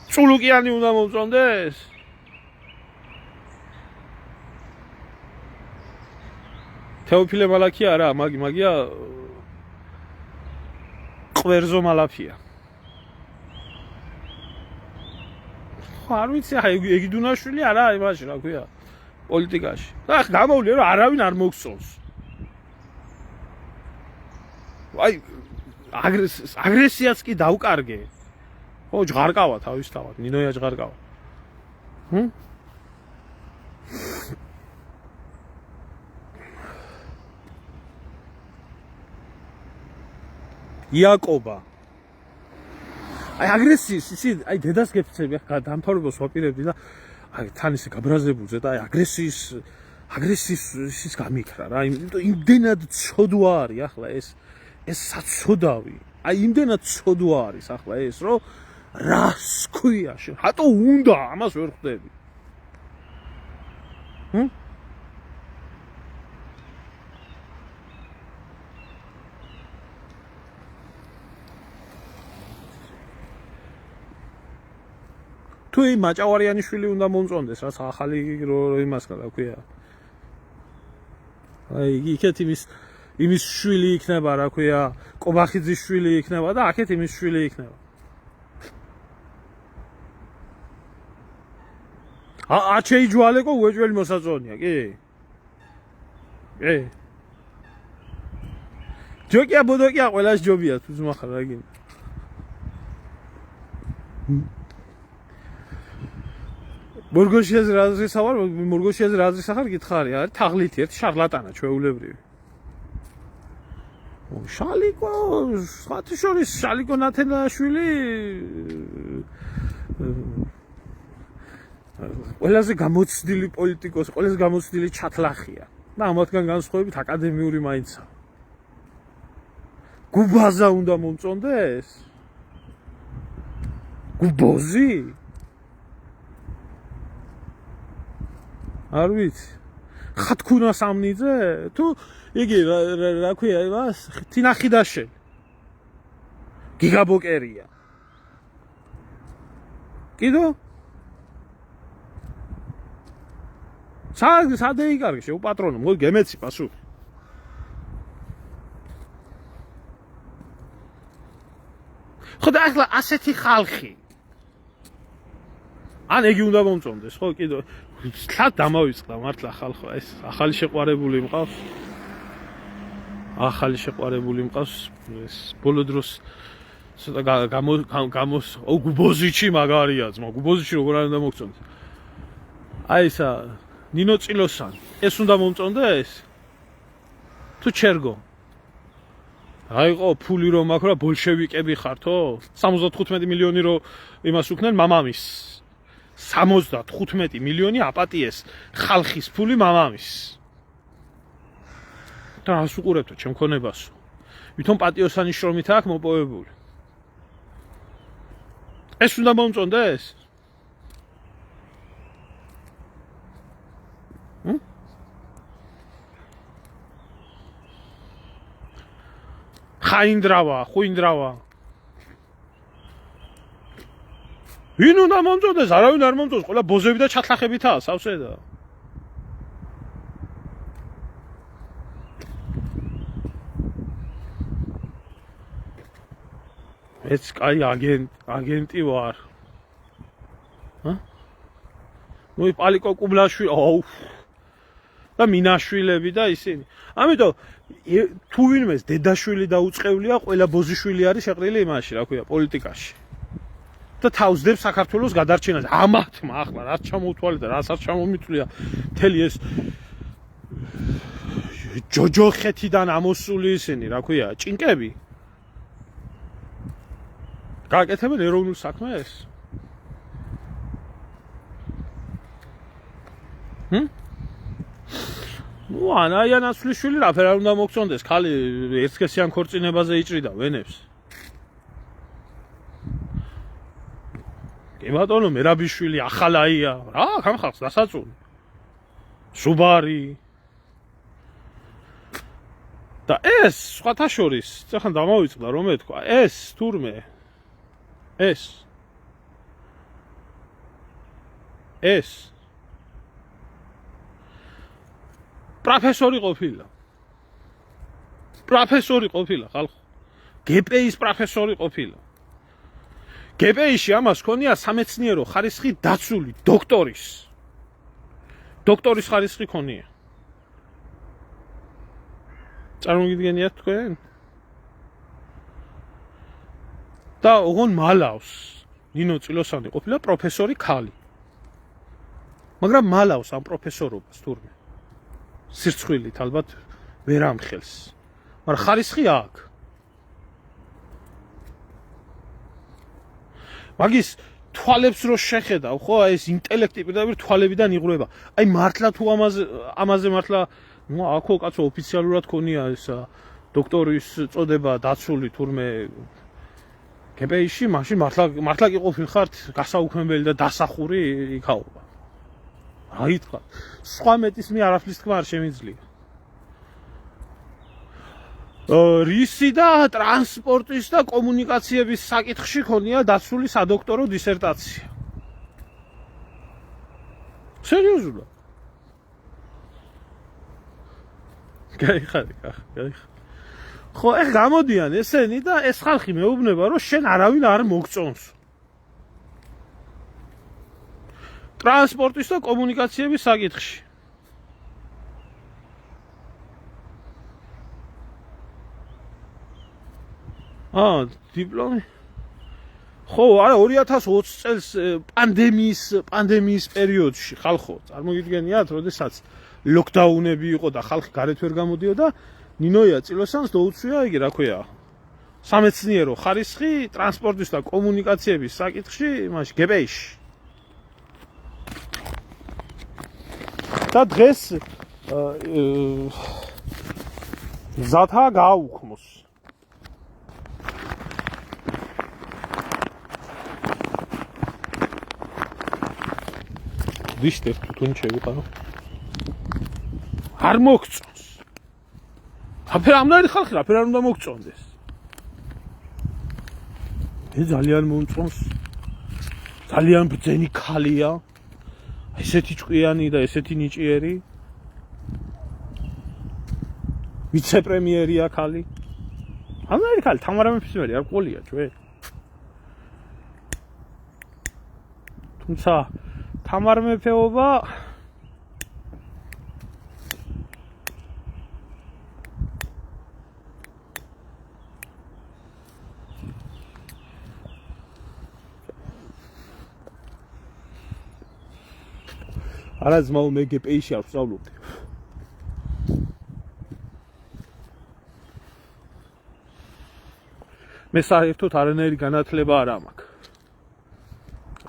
წულუკიანი უნდა მომწონდეს? თეოფილე მალაქი არა, მაგია ყვერზო მალაფია. ხო, არ ვიცი, ეგიდუნაშვილი არა იმაში, რა ქვია, პოლიტიკაში. და გამოვლია რომ არავინ არ მოგწონს. აი, აგრესიაც კი დავკარგე. ხო, ჯღარკავა თავისთავად, ნინოია ჯღარკავა. იაკობა. აი აგრესიის, ისი, აი დედას გეფცები, ახლა დამთავრებას ვაპირებდი და აი თან ისე გაბრაზებულზე და აი აგრესიის ის გამიქრა რა, იმიტომ იმდენად ცოდვა არის ახლა ეს საცოდავი. აი იმდენად ცოდვა არის ახლა ეს, რომ რას ქვია შენ? რატო უნდა ამას ვერ ხვდები? თუ მაჭავარიანიშვილი უნდა მომწონდეს, რაც ახალი რო იმას რა ქვია. აი იქეთ იმის შვილი იქნება, რა ქვია, კობახიძის შვილი იქნება და აქეთ იმის შვილი იქნება. შეიჯვალეკო უეჭველი მოსაწონია, კი? კი. ჯოკია ბოდოკია ყველას ჯობია თუ ზმახარ რა გინდა. მორგოშიაზე რაზრისავარ, მორგოშიაზე რაზრისახარ გითხარი, არის თაღლითი, ერთი შარლატანა ჩვეულებრივი. შალიკო, სხვათა შორის შალიკო ნათელაშვილი ყველაზე გამოცდილი პოლიტიკოსი, ყველაზე გამოცდილი ჩათლახია. და ამათგან განსხვავებით აკადემიური მაინცა. გუბაზა უნდა მომწონდეს? გუბოზი? არ ვიცი. ხათქუნა სამნიძე? თუ იგი რა ქვია იმას? თინახიდაშელი. გიგაბოკერია. კიდო? სადე იკარგე შეუპატრონო, მოდი გემეცი პასუხი. ხო და ახლა ასეთი ხალხი. ან ეგი უნდა მომწონდეს, ხო, კიდო სად დამავიწყდა მართლა ხალხო, ეს ახალი შეყვარებული მყავს. ახალი შეყვარებული მყავს, ეს ბოლო დროს ცოტა გამოს გუბოზიჩი მაგარია ძმა, გუბოზიჩი როგორ არ უნდა მოგწონდეს. აი ისა ნინო წილოსან, ეს უნდა მომწონდეს? თუ ჩერგო? აიყო ფული რომ მაქვს რა ბოლშევიკები ხართო? 75 მილიონი რო იმას უქნენ მამამის. 75 მილიონი აპატიეს ხალხის ფული მამამის. და რას უყურებთო ჩემ ქონებასო? ვითომ პატიოსანი შრომით აქვს მოპოვებული. ეს უნდა მომწონდეს? ხაინდრავა, ხუინდრავა. ვინ უნდა მომწონდეს? არავინ არ მომწონს, ყველა ბოზები და ჩათლახებითაა, სავსე და. ეს კაი აგენტი ვარ. ნუ პალიკო კუბლაშვილი, აუ. და მინაშვილები და ისინი. ამიტომ თუ ვინმეს დედაშვილი დაუწყევლია, ყველა ბოზიშვილი არის შეყრილი იმაში, რა ქვია, პოლიტიკაში. და თავს დებს საქართველოს გადარჩენაზე. ამათმა ახლა რაც ჩამოუთვალეთ და რასაც ჩამომიწვია მთელი ეს ჯოჯოხეთიდან ამოსული ისინი, რა ქვია, ჭინკები. გააკეთებენ ეროვნულ საქმეს? ნუ ანაია ნაცვლიშვილი რაფერ არ უნდა მოგწონდეს, ხალი ერთსქესიან ქორწინებაზე იჭრიდა ვენებს. კი ბატონო, მერაბიშვილი ახალაია, რა, ხან ხალხს დასაწუნი. სუბარი. და ეს სხვათა შორის, ეხლა დამავიწყდა რომ ეთქვა, ეს თურმე ეს პროფესორი ყოფილა. პროფესორი ყოფილა ხალხო. გპ-ის პროფესორი ყოფილა. გპ-ში ამას ქონია სამეცნიერო ხარისხი დაცული დოქტორის. დოქტორის ხარისხი ქონია. წარმოგიდგენიათ თქვენ? და ოღონ მალავს. ნინო წილოსანი ყოფილა პროფესორი ქალი. მაგრამ მალავს ამ პროფესორობას თურმე. სირცხვილით ალბათ ვერ ამხელს. მაგრამ ხარისხი აქვს. მაგის თვალებს რო შეხედავ, ხო, ეს ინტელექტი პირდაპირ თვალებიდან იღრება. აი მართლა თუ ამაზე მართლა, ნუ აქო კაცო ოფიციალურად ქონია ეს დოქტორის წოდება დაცული თურმე გპ-ში, მაშინ მართლა კი ყოფილხართ გასაუქმებელი და დასახური იქაობა. აი თქვა, სხვა მეტის მე არაფრის თქმა არ შემიძლია. რისი და ტრანსპორტის და კომუნიკაციების საკითხში ქონია დაცული სადოქტორო დისერტაცია. სერიოზულად. გაიხარე. ხო, ეხ გამოდიან ესენი და ეს ხალხი მეუბნება, რომ შენ არავინ არ მოგწონს. ტრანსპორტის და კომუნიკაციების საკითხში. დიპლომი. ხო, არა 2020 წელს პანდემიის პერიოდში ხალხო, წარმოგიდგენიათ, როდესაც ლოკდაუნები იყო და ხალხი გარეთ ვერ გამოდიოდა, ნინოია წილოსანს დაუცვია იგი, რა ქვია, სამეცნიერო ხარისხი ტრანსპორტის და კომუნიკაციების საკითხში, იმაში გებეიში. და დღეს მზათა გააუქმოს. ვიშტერ თუნ შევიყარო. არ მოგწონს. აფერამდე ხალხი რა, აფერ არ უნდა მოგწონდეს. მე ძალიან მომწონს. ძალიან ბრძენი ქალია. ესეთი ჭკვიანი და ესეთი ნიჭიერი. ვიცე-პრემიერია ქალი. ამდენი ქალი თამარა მეფისმერი არ ყოლია ჯვე. თუმცა თამარ მეფეობა არა ძმაო მე გპ-ში არ ვსწავლობდი. მე საერთოდ არანაირი განათლება არ მაქვს.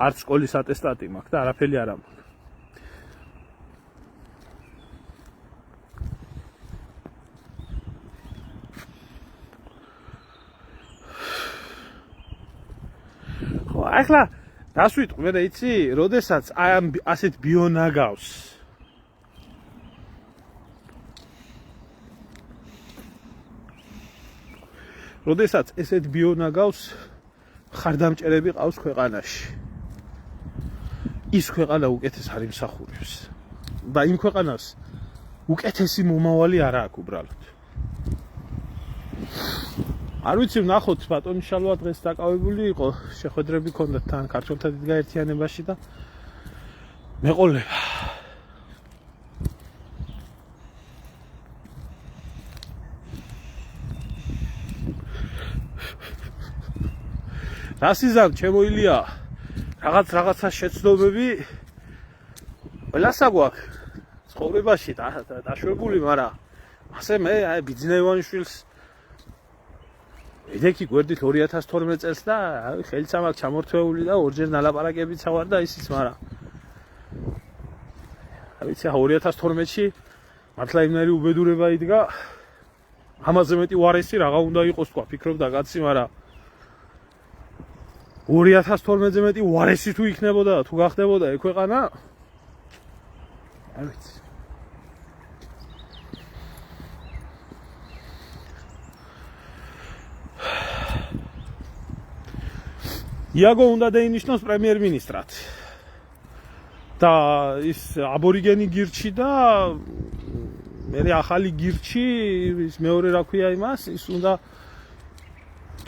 არც სკოლის ატესტატი მაქვს და არაფერი არ მაქვს. ხო, ახლა დასვიტყვი მე და იცი, როდესაც ამ ასეთ ბიონაგავს როდესაც ესეთ ბიონაგავს ხარდამჭერები ყავს ქვეყანაში. ის ქვეყანა უკეთეს არ იმსახურებს და იმ ქვეყანას უკეთესი მომავალი არ აქვს უბრალოდ. არ ვიცი, ვნახოთ ბატონი შალვა დღეს დაკავებული იყო, შეხვედრები ჰქონდა თან ქართველთა დიდ გაერთიანებაში და მეყოლება. რასიზამ ჩემოილია რაღაცა შეცდომები ყველასა გვაქვს ცხოვრებაში დაშვებული, მაგრამ ასე მე აი ბიძინაევანიშვილს ედექი გვერდით 2012 წელს და ხელიცა მაქვს ჩამორთვეული და ორჯერ ნალაპარაკებიც ავარ და ისიც, მაგრამ ვიცი 2012-ში მართლა იმნაირი უბედურება იდგა, ამაზე მეტი უარესი რაღა უნდა იყოს თქვა, ფიქრობდა კაცი, მაგრამ 2012-ზე მეტი უარესი თუ იქნებოდა და თუ გახდებოდა ეგ ქვეყანა, არ ვიცი. იაგო უნდა დაინიშნოს პრემიერ-მინისტრად. და ის აბორიგენი გირჩი და მე ახალი გირჩი, ის მეორე რა ქვია იმას, ის უნდა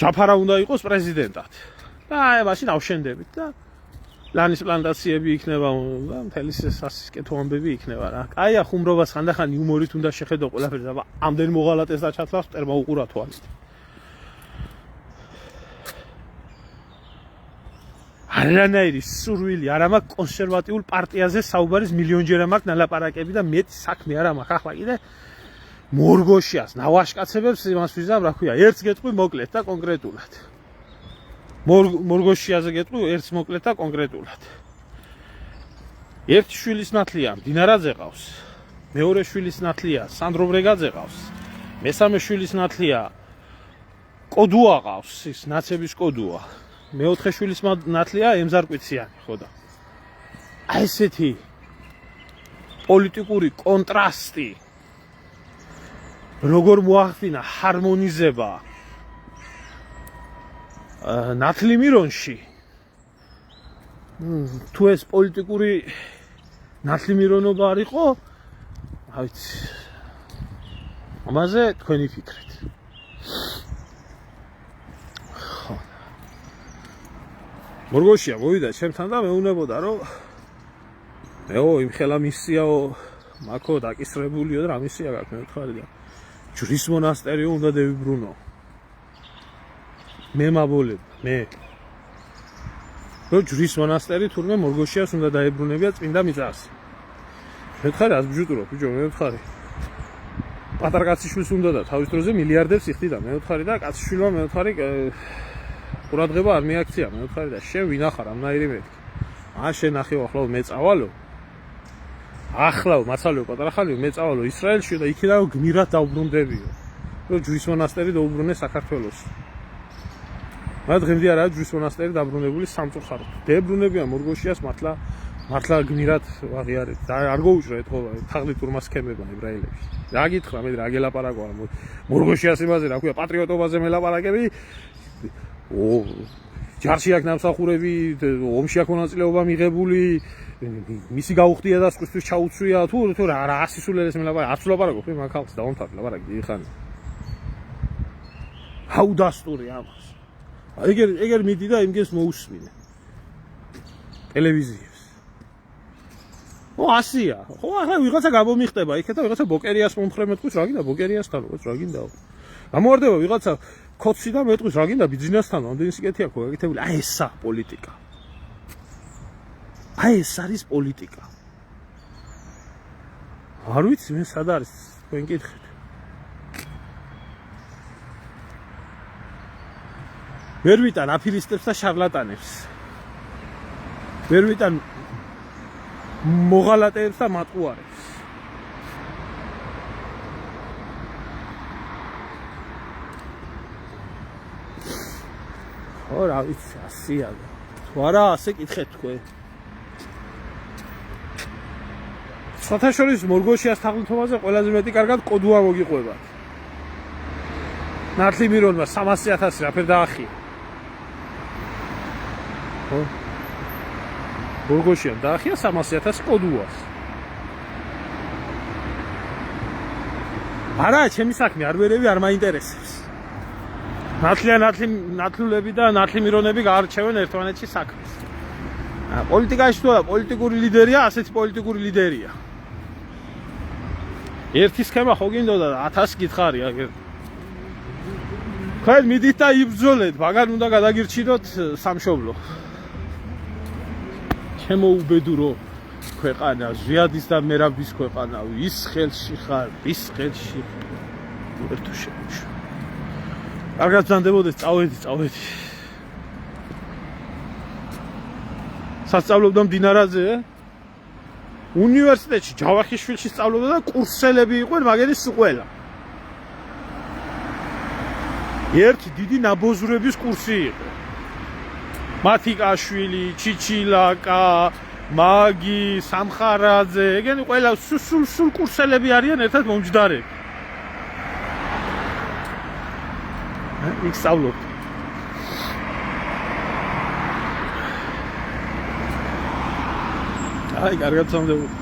ჯაფარა უნდა იყოს პრეზიდენტად. და აი მაშინ ავშენდებით და ლანის პლანტაციები იქნება და მთელი სასიკეთო ამბები იქნება რა. კაია ხუმრობას ხანდახან იუმორით უნდა შეხედო ყველაფერს და ამდენ მოღალატეს და ჩათვლას მტერმა უყურა თვალით. არანაირი სურვილი არ მაქვს კონსერვატიულ პარტიაზე საუბარის მილიონჯერ მაქვს ნალაპარაკები და მეტი საქმე არ მაქვს. ახლა კიდე მორგოშიას ნავაშკაცებებს იმას ვიზამ, რა ქვია, ერთს გეტყვი მოკლედ და კონკრეტულად. მორგოშიაზე გეტყვი ერთს მოკლედ და კონკრეტულად. ერთი შვილის ნათლია მდინარაძე ყავს, მეორე შვილის ნათლია სანდრო ბრეგაძე ყავს, მესამე შვილის ნათლია კოდუა ყავს, ის ნაცების კოდუა. მეოთხე შვილის ნათლია ემზარკვიციანი, ხო და აი ესეთი პოლიტიკური კონტრასტი როგორ მოახდინა ჰარმონიზება ნათლიმირონში, თუ ეს პოლიტიკური ნათლიმირონობა არ იყო, რა ვიცი, ამაზე თქვენი ფიქრით. მორგოშია მოვიდა ჩემთან და მეუნებოდა, რომ მეო იმ ხელა მისიაო მაქო დაკისრებულიო და რა მისია გაქვს მეთხარი და ჯვრის მონასტერი უნდა დავიბრუნო მე მაბოლებ მე რო ჯვრის მონასტერი თურმე მორგოშიას უნდა დაებრუნებია წმინდა მიწას მეთხარი ას ბიჭურო ბიჭო მეთხარი პატარ კაციშვილს უნდა და თავის დროზე მილიარდებს იხდიდა მეთხარი და კაციშვილმა მეთხარი ყურადღება არ მიაქცია მეთხარი და შენ ვინახარ ამნაირი მეთქი შენ ახიო ახლა მე წავალო ახლა მასალეო პატარა ხალხი მე წავალო ისრაელში და იქიდან გმირად დავბრუნდებიო რომ ჯვრის მონასტერი დაუბრუნე საქართველოს მაგრამ დღემდე არა ჯვრის მონასტერი დაბრუნებული სამწუხაროდ დაებრუნებიან მორგოშიას მართლა გმირად აღიარეთ და არ გოუჭრეთ ხო თაღლით ურმასქემება ებრაელებში რა გითხრა მე რა გელაპარაკო მორგოშიას იმაზე რა ქვია პატრიოტობაზე მელაპარაკები ჯარში აქ ნამსახურები ომში აქ მონაწილეობა მიღებული მისი გაუხდია და სხვისთვის ჩაუცვია თუ რა ასისულელეს მელაპარაკი არც ვლაპარაკო ხო მაგ ხალხს დაუნთარგ ლაპარაკი დიდი ხანი აუდასტური ამას ეგერ მიდი და იმგეს მოусმინე ტელევიზიას ო ასია ხო ახლა ვიღაცა გამომიხტება იქეთ და ვიღაცა ბოკერიას მომხრე მეტყვის რა გინდა ბოკერიასთან რა გინდაო გამოვარდება ვიღაცა კოცი და მეტყვის რა გინდა ბიზნესთან ამდენი სიკეთე აქვს გაკეთებული აი ესა პოლიტიკა აი ეს არის პოლიტიკა არ ვიცი მე სად არის თქვენ კითხეთ ვერ ვიტან აფილისტებს და შარლატანებს ვერ ვიტან მოღალატეებს და მატყუარებს ხო რა ვიცი ასია თუ არა ასე კითხეთ თქვენ საერთაშორისო მორგოშიას თაღლითობაზე ყველაზე მეტი კარგად კოდუა მოგიყვება ნათლი მირონმა 300,000 რაფერ დაახია ხო მორგოშიამ დაახია 300,000 კოდუას არა ჩემი საქმე არ ვერევი არ მაინტერესებს ნათლულები და ნათლი მირონები გაარჩევენ ერთმანეთში საქმეს პოლიტიკაში თუ არა პოლიტიკური ლიდერია ასეთი პოლიტიკური ლიდერია ერთი სქემა ხო გინდოდა 1000 გითხარი აგერ ხარ მიდით და იბრძოლეთ მაგარ უნდა გადაგირჩინოთ სამშობლო ჩემო უბედურო ქვეყანა ზვიადის და მერაბის ქვეყანა ის ხელში ხარ ის ხელში ერთო შემოშ კარგად ზანდებოდეს წავედი სასწავლობდა მდინარაზე უნივერსიტეტში ჯავახიშვილში სწავლობდა და კურსელები იყვნენ მაგერის ყველა ერთი დიდი ნაბოზრების კურსი იყო მათიკაშვილი ჩიჩილაკა მაგი სამხარაძე ეგენი ყველა სულ კურსელები არიან ერთად მომჯდარები იქ სწავლობდა აი კარგად სამდებოდი